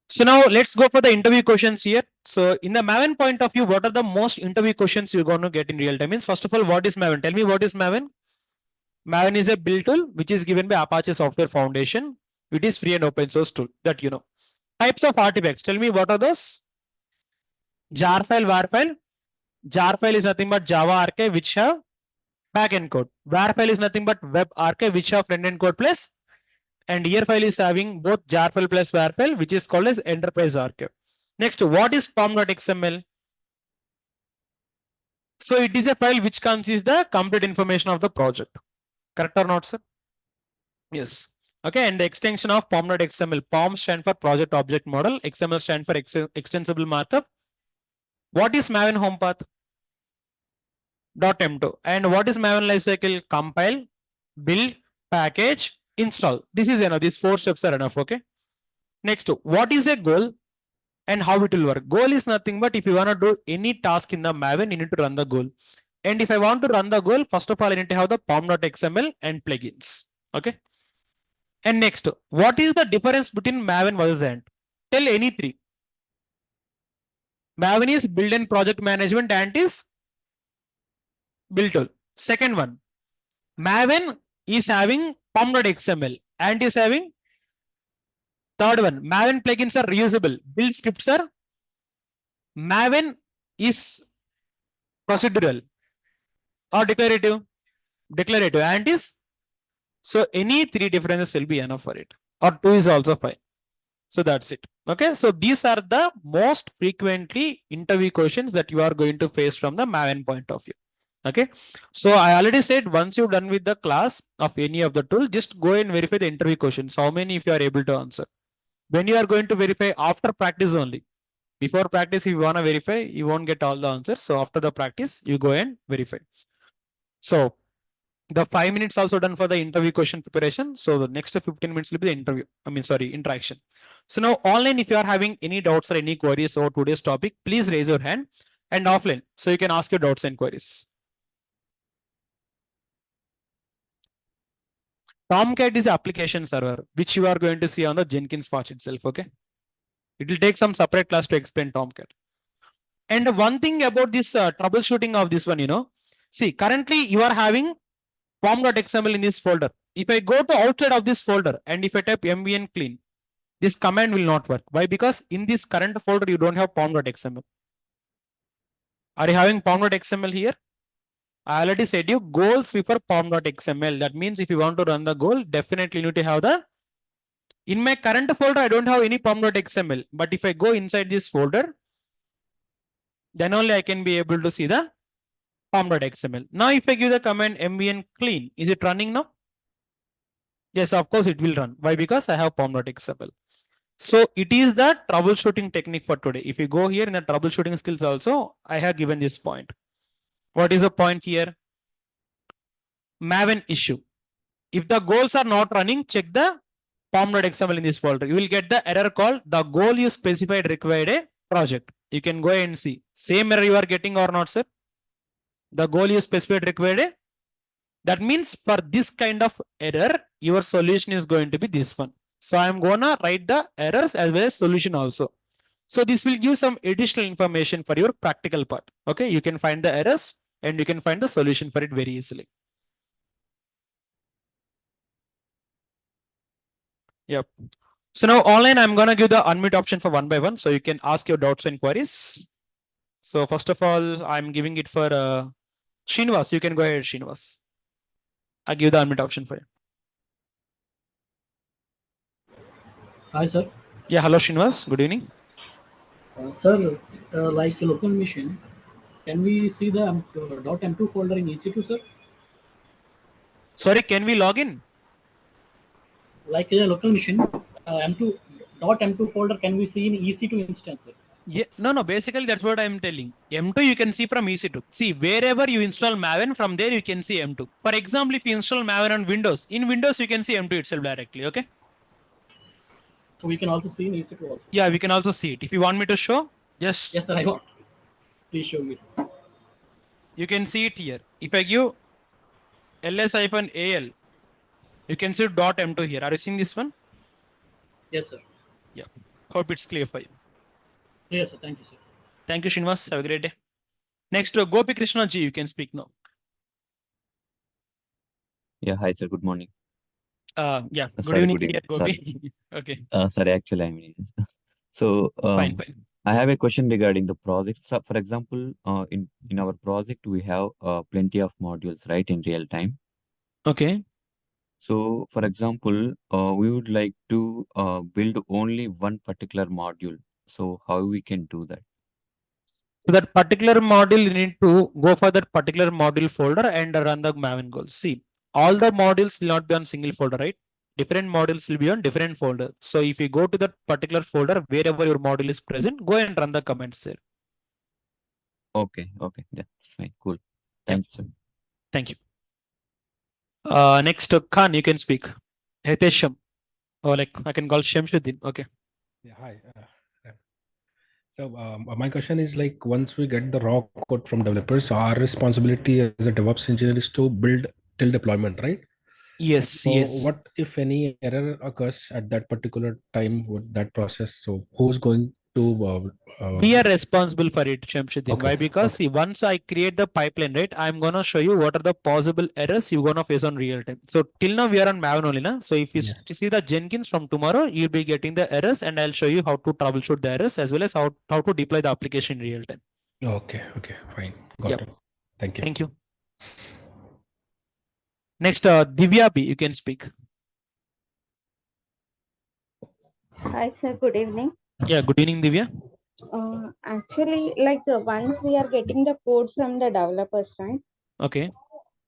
So now let's go for the interview questions here. So in the Maven point of view, what are the most interview questions you're going to get in real time? Means first of all, what is Maven? Tell me what is Maven? Maven is a build tool which is given by Apache Software Foundation. It is free and open source tool that you know. Types of artifacts. Tell me what are those? Jar file, var file. Jar file is nothing but Java archive which have backend code. Var file is nothing but web archive which have front end code plus. And here file is having both jar file plus var file which is called as enterprise archive. Next, what is pom.xml? So it is a file which contains the complete information of the project. Correct or not, sir? Yes. Okay, and the extension of pom.xml. Pom stand for project object model. XML stand for extensible markup. What is Maven home path? .m2. And what is Maven lifecycle? Compile, build, package, install. This is enough. These 4 steps are enough. Okay. Next, what is a goal and how it will work? Goal is nothing but if you want to do any task in the Maven, you need to run the goal. And if I want to run the goal, first of all, I need to have the pom.xml and plugins. Okay. And next, what is the difference between Maven versus Ant? Tell any 3. Maven is build and project management, Ant is build tool. Second one, Maven is having pom.xml, Ant is having. Third one, Maven plugins are reusable. Build scripts are. Maven is procedural or declarative. Declarative. Ant is. So any 3 differences will be enough for it. Or 2 is also fine. So that's it. Okay. So these are the most frequently interview questions that you are going to face from the Maven point of view. Okay. So I already said once you're done with the class of any of the tool, just go and verify the interview questions. How many if you are able to answer. When you are going to verify after practice only. Before practice, if you want to verify, you won't get all the answers. So after the practice, you go and verify. So the 5 minutes also done for the interview question preparation. So the next 15 minutes will be the interview. Interaction. So now online, if you are having any doubts or any queries over today's topic, please raise your hand, and offline. So you can ask your doubts and queries. Tomcat is the application server, which you are going to see on the Jenkins part itself. Okay. It will take some separate class to explain Tomcat. And one thing about this troubleshooting of this one, see, currently you are having pom.xml in this folder. If I go to outside of this folder and if I type mvn clean, this command will not work. Why? Because in this current folder, you don't have pom.xml. Are you having pom.xml here? I already said you goals prefer pom.xml. That means if you want to run the goal, definitely you need to have the. In my current folder, I don't have any pom.xml. But if I go inside this folder, then only I can be able to see the pom.xml. Now, if I give the command mvn clean, is it running now? Yes, of course it will run. Why? Because I have pom.xml. So it is the troubleshooting technique for today. If you go here in the troubleshooting skills also, I have given this point. What is the point here? Maven issue. If the goals are not running, check the pom.xml in this folder, you will get the error called the goal you specified required a project. You can go and see. Same error you are getting or not, sir? The goal you specified required a. That means for this kind of error, your solution is going to be this one. So I'm gonna write the errors as well as solution also. So this will give some additional information for your practical part. Okay, you can find the errors and you can find the solution for it very easily. Yep. So now online, I'm gonna give the unmute option for one by one, so you can ask your doubts and queries. So first of all, I'm giving it for Srinivas. You can go ahead, Srinivas. I give the unmute option for you. Hi, sir. Yeah, hello, Srinivas. Good evening. Sir, like local machine, can we see the .m2 folder in EC2, sir? Sorry, can we log in? Like a local machine, M2 .m2 folder can we see in EC2 instance, sir? Yeah, no. Basically, that's what I'm telling. M2 you can see from EC2. See, wherever you install Maven, from there you can see M2. For example, if you install Maven on Windows, in Windows you can see M2 itself directly. Okay. So we can also see in EC2 also. Yeah, we can also see it. If you want me to show, just yes, sir. I want. Please show me, sir. You can see it here. If I give ls-al, you can see .m2 here. Are you seeing this one? Yes, sir. Yeah. Hope it's clear for you. Yes, sir. Thank you, sir. Thank you, Srinivas. Have a great day. Next, Gopi Krishna ji, you can speak now. Yeah, hi, sir. Good morning. Yeah. Good Sorry, evening, good evening. Gopi. Okay. Sorry, actually, I mean, so Fine. I have a question regarding the project. So, for example, in our project, we have plenty of modules, right, in real time. Okay. So, for example, we would like to build only one particular module. So, how we can do that? So that particular module, you need to go for that particular module folder and run the Maven goals. See, all the modules will not be on single folder, right? Different modules will be on different folder. So if you go to that particular folder, wherever your module is present, go and run the commands there. Okay. Yeah, fine. Cool. Yep. Thank you, sir. Thank you. Next, Khan, you can speak. Hitesham. Or like I can call Shamsuddin. Okay. Yeah, hi. So my question is like, once we get the raw code from developers, our responsibility as a DevOps engineer is to build till deployment, right? Yes. So what if any error occurs at that particular time with that process? So who's going to we are responsible for it, Shamsuddin. Okay. Why? Because see, once I create the pipeline, right, I'm gonna show you what are the possible errors you're gonna face on real time. So till now we are on Maven only, na? So if you see the Jenkins from tomorrow, you'll be getting the errors, and I'll show you how to troubleshoot the errors as well as how to deploy the application in real time. Okay, fine. Got it. Thank you. Thank you. Next, Divya B, you can speak. Hi, sir. Good evening. Yeah, good evening, Divya. Actually, like once we are getting the code from the developers, right? Okay.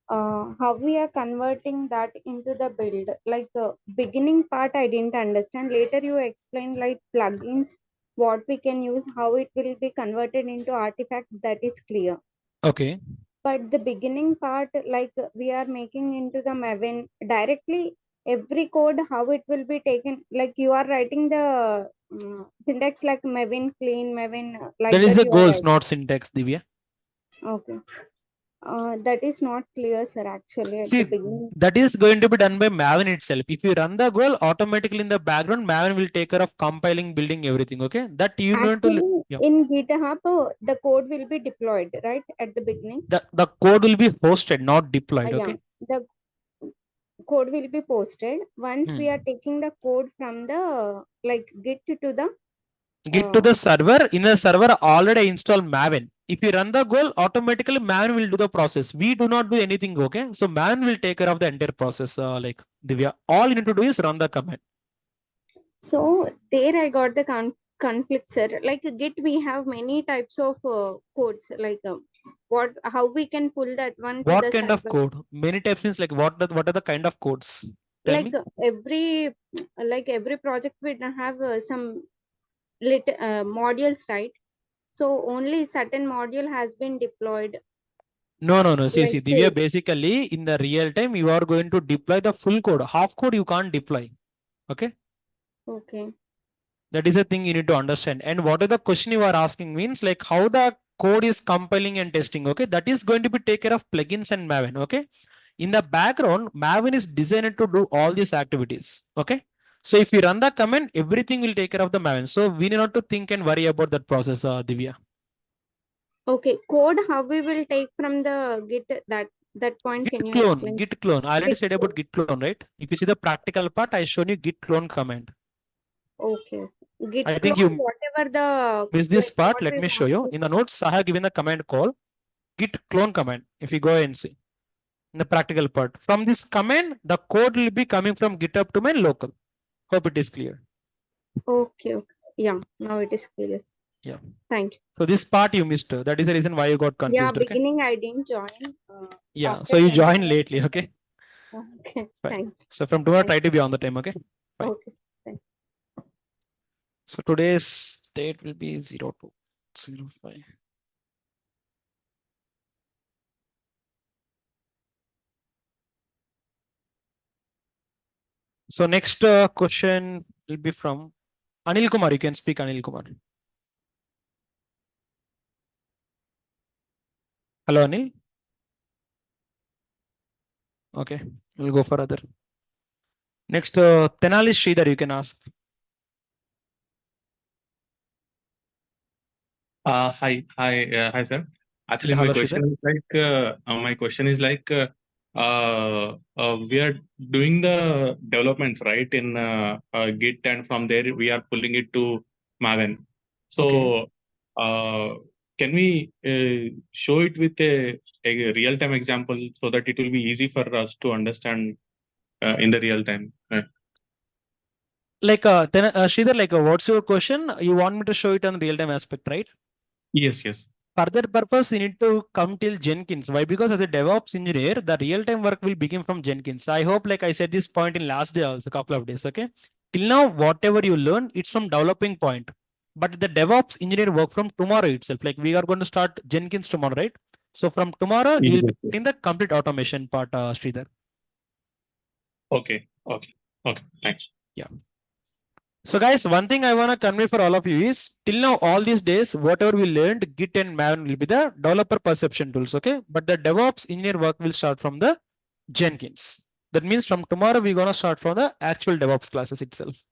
How we are converting that into the build? Like the beginning part, I didn't understand. Later, you explained like plugins, what we can use, how it will be converted into artifact. That is clear. Okay. But the beginning part, like we are making into the Maven directly, every code, how it will be taken, like you are writing the syntax like Maven clean, Maven like that is the you goals, not syntax, Divya. Okay. That is not clear, sir, actually at See, the beginning. that is going to be done by Maven itself. If you run the goal, automatically in the background, Maven will take care of compiling, building everything. Okay, that you need to. Yeah. In GitHub, the code will be deployed, right, at the beginning. The code will be hosted, not deployed. Okay. The code will be posted. Once we are taking the code from the Git to the server. In the server, already install Maven. If you run the goal, automatically Maven will do the process. We do not do anything. Okay, so Maven will take care of the entire process. Like Divya, all you need to do is run the command. So there I got the conflict, sir. Like Git, we have many types of codes. Like how we can pull that one to what the kind server. of code? Many types means like what are the kind of codes? Tell me. Every project will have some modules, right? So only certain module has been deployed. No. See, Divya, basically in the real time, you are going to deploy the full code. Half code you can't deploy. Okay. Okay. That is a thing you need to understand. And what are the question you are asking means like how the code is compiling and testing. Okay. That is going to be take care of plugins and Maven. Okay. In the background, Maven is designed to do all these activities. Okay. So if you run the command, everything will take care of the Maven. So we need not to think and worry about that process, Divya. Okay. Code, how we will take from the Git, that point, can you Git clone, explain? Git clone. I already Git said about Git clone, right? If you see the practical part, I shown you Git clone command. Okay. Git I think clone, you whatever the, missed this like part. what Let we me show want you. to. In the notes, I have given the command call Git clone command. If you go and see in the practical part, from this command, the code will be coming from GitHub to my local. Hope it is clear. Okay. Okay. Yeah. Now it is clear. Yeah. Thank you. So this part you missed. That is the reason why you got Yeah. confused. Okay. Beginning, I didn't join. Yeah. After So you joining, joined lately. Okay. okay. Fine. Thanks. So from tomorrow, Thank try to be on the time. Okay. Fine. Okay. Thank So today's date will be 02/05. So next question will be from Anil Kumar. You can speak, Anil Kumar. Hello, Anil. Okay, we'll go for other. Next, Tenali Sridhar, you can ask. Hi, sir. Actually, Hello, Sridhar. my question is like, we are doing the developments right in Git, and from there we are pulling it to Maven. So, Okay. can we show it with a real-time example so that it will be easy for us to understand in the real time? Like, Sridhar, like, what's your question? You want me to show it on real-time aspect, right? Yes. For that purpose, you need to come till Jenkins. Why? Because as a DevOps engineer, the real-time work will begin from Jenkins. I hope, like I said this point in last day also, couple of days, okay? Till now, whatever you learn, it's from developing point. But the DevOps engineer work from tomorrow itself. Like we are going to start Jenkins tomorrow, right? So from tomorrow, Yes. you'll be in the complete automation part, Sridhar. Okay. Thanks. Yeah. So guys, one thing I want to convey for all of you is till now, all these days, whatever we learned, Git and Maven will be the developer perception tools, okay? But the DevOps engineer work will start from the Jenkins. That means from tomorrow, we're going to start from the actual DevOps classes itself.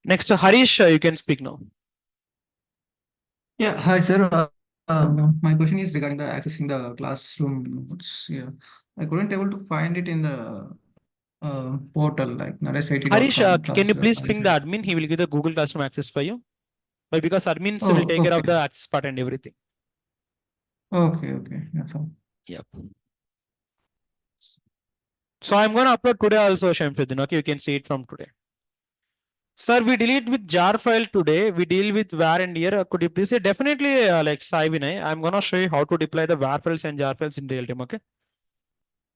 Next, Harish, you can speak now. Yeah, hi sir. My question is regarding the accessing the classroom notes. Yeah, I couldn't able to find it in the portal like Harish, naresIT.com can class. you please ping the admin? He will give the Google Classroom access for you. But because admins will Oh, take care of okay. the access part and everything. Okay. Yeah, fine. Yep. So I'm going to upload today also, Shamsuddin. Okay, you can see it from today. Sir, we delete with jar file today. We deal with var and here. Could you please say definitely like Sai Vinay, I'm going to show you how to deploy the var files and jar files in real time. Okay.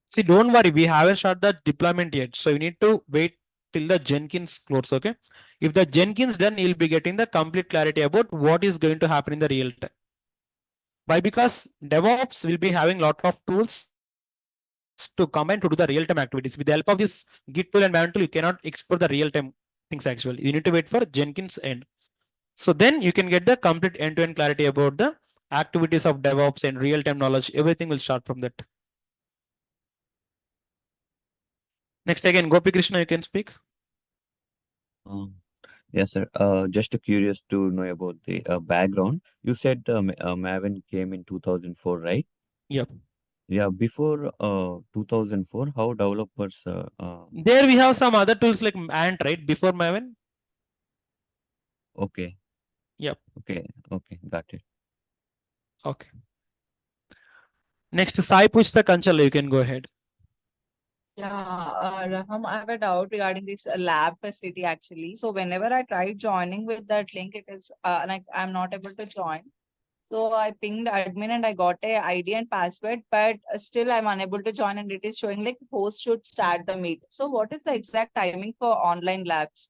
See, don't worry. We haven't started the deployment yet. So you need to wait till the Jenkins close. Okay. If the Jenkins done, you'll be getting the complete clarity about what is going to happen in the real time. Why? Because DevOps will be having lot of tools to combine to do the real-time activities. With the help of this Git tool and Maven tool, you cannot explore the real-time things actually. You need to wait for Jenkins end. So then you can get the complete end-to-end clarity about the activities of DevOps and real-time knowledge. Everything will start from that. Next again, Gopi Krishna, you can speak. Yes, sir. Just curious to know about the background. You said Maven came in 2004, right? Yep. Yeah, before 2004, how developers There we have some other tools like Ant, right? Before Maven. okay. Yep. Okay, got it. Okay. Next, Sai Pushta Kanchala, you can go ahead. Yeah, Raham, I have a doubt regarding this lab facility actually. So whenever I tried joining with that link, it is like I'm not able to join. So I pinged admin and I got a ID and password, but still I'm unable to join and it is showing like host should start the meet. So what is the exact timing for online labs?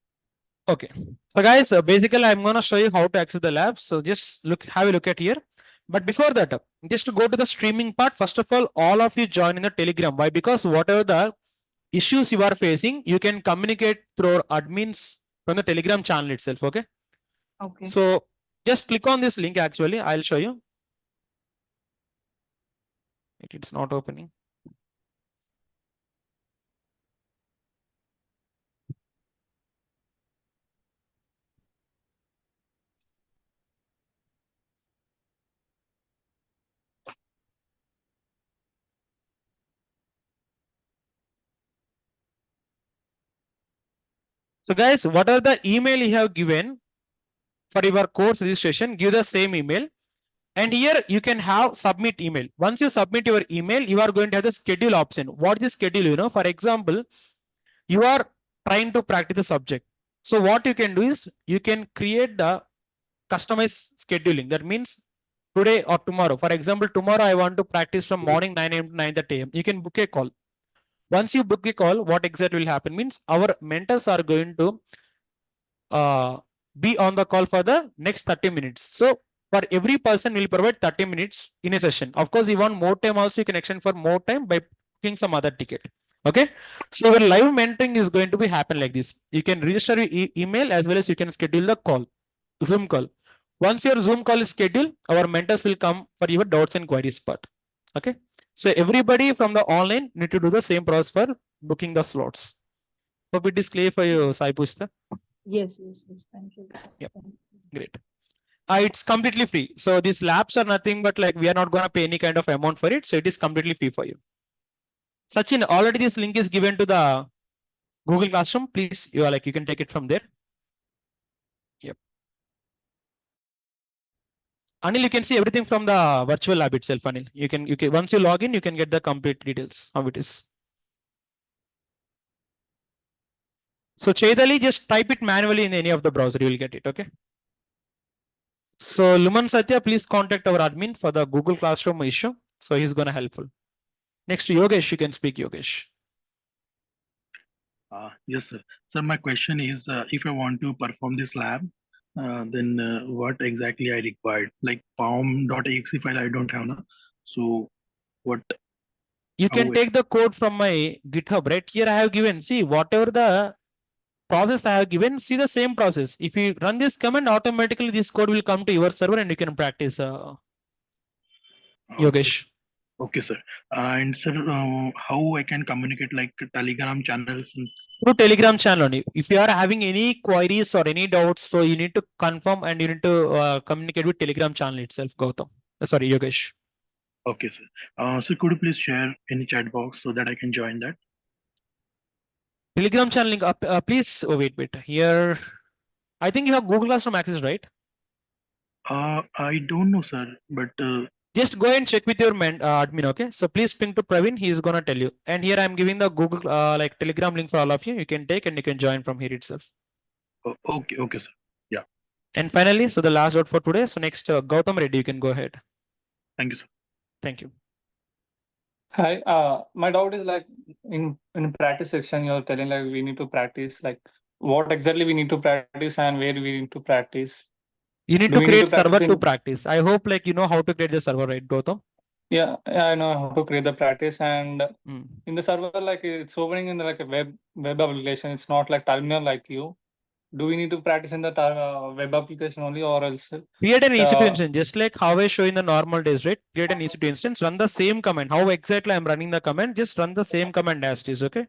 Okay. So guys, basically I'm going to show you how to access the lab. So just have a look at here. But before that, just to go to the streaming part, first of all of you join in the Telegram. Why? Because whatever the issues you are facing, you can communicate through admins from the Telegram channel itself. Okay. Okay. So just click on this link. Actually, I'll show you. It's not opening. So guys, whatever the email you have given for your course registration, give the same email. And here you can have submit email. Once you submit your email, you are going to have the schedule option. What is schedule? You know, for example, you are trying to practice the subject. So what you can do is you can create the customized scheduling. That means today or tomorrow. For example, tomorrow I want to practice from morning 9 a.m. to 9:30 a.m. You can book a call. Once you book a call, what exactly will happen means our mentors are going to be on the call for the next 30 minutes. So for every person will provide 30 minutes in a session. Of course, you want more time also, you can extend for more time by booking some other ticket. Okay. So your live mentoring is going to be happen like this. You can register your email as well as you can schedule the call, Zoom call. Once your Zoom call is scheduled, our mentors will come for your doubts and queries part. Okay. So everybody from the online need to do the same process for booking the slots. Hope it is clear for you, Sai Pushta. Yes. Thank you. Yep. Thank you. Great. It's completely free. So these labs are nothing but like we are not going to pay any kind of amount for it. So it is completely free for you. Sachin, already this link is given to the Google Classroom. Please, you are like, you can take it from there. Yep. Anil, you can see everything from the virtual lab itself, Anil. You can once you log in, you can get the complete details how it is. So Chaitali, just type it manually in any of the browser, you will get it. Okay. So Luman Satya, please contact our admin for the Google Classroom issue. So he's going to helpful. Next to Yogesh, you can speak, Yogesh. Yes, sir. So my question is, if I want to perform this lab, then what exactly I required? Like pom.exe file I don't have now. So what? You can take the code from my GitHub, right? Here I have given, see whatever the process I have given, see the same process. If you run this command, automatically this code will come to your server and you can practice, Yogesh. Okay, sir. And sir, how I can communicate like Telegram channels? Through Telegram channel only. If you are having any queries or any doubts, so you need to confirm and you need to communicate with Telegram channel itself, Gautam. Sorry, Yogesh. Okay, sir. So could you please share any chat box so that I can join that? Telegram channel link up, please. Oh, wait. Here, I think you have Google Classroom access, right? I don't know, sir, but just go and check with your admin. Okay, so please ping to Praveen. He is gonna tell you. And here I'm giving the Google like Telegram link for all of you. You can take and you can join from here itself. Okay, sir. Yeah. And finally, so the last word for today. So next, Gautam Reddy, you can go ahead. Thank you, sir. Thank you. Hi, my doubt is like in practice section, you're telling like we need to practice, like what exactly we need to practice and where we need to practice. You need to create server to practice. I hope like you know how to create the server, right, Gautam? Yeah, I know how to create the practice, and in the server, like it's opening in like a web application. It's not like terminal like you. Do we need to practice in the web application only, or else? Create an EC2 instance, just like how I show in the normal days, right? Create an EC2 instance, run the same command. How exactly I'm running the command, just run the same command as it is, okay?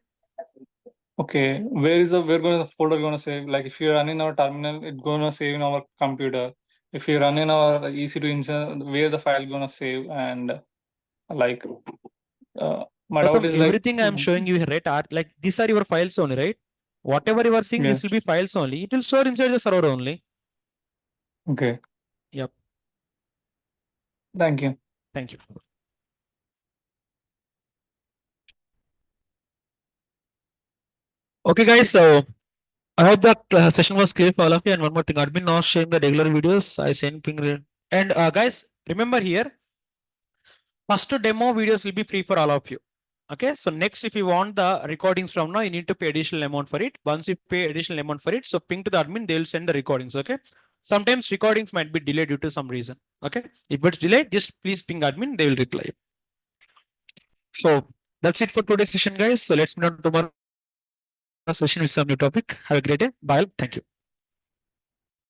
Okay, where going the folder gonna save? Like if you run in our terminal, it's gonna save in our computer. If you run in our EC2 instance, where the file gonna save, and like my doubt is everything like, I'm showing you here, right? Are like these are your files only, right? Whatever you are seeing, this will be files only. It will store inside the server only. Okay. Yep. Thank you. Thank you. Okay, guys. So I hope that session was clear for all of you. And one more thing, admin now sharing the regular videos. I send ping. And guys, remember here, first demo videos will be free for all of you. Okay, so next, if you want the recordings from now, you need to pay additional amount for it. Once you pay additional amount for it, so ping to the admin, they will send the recordings. Okay, sometimes recordings might be delayed due to some reason. Okay, if it's delayed, just please ping admin, they will reply. So That's it for today's session, guys. So let's meet on tomorrow's session with some new topic. Have a great day. Bye. Thank you.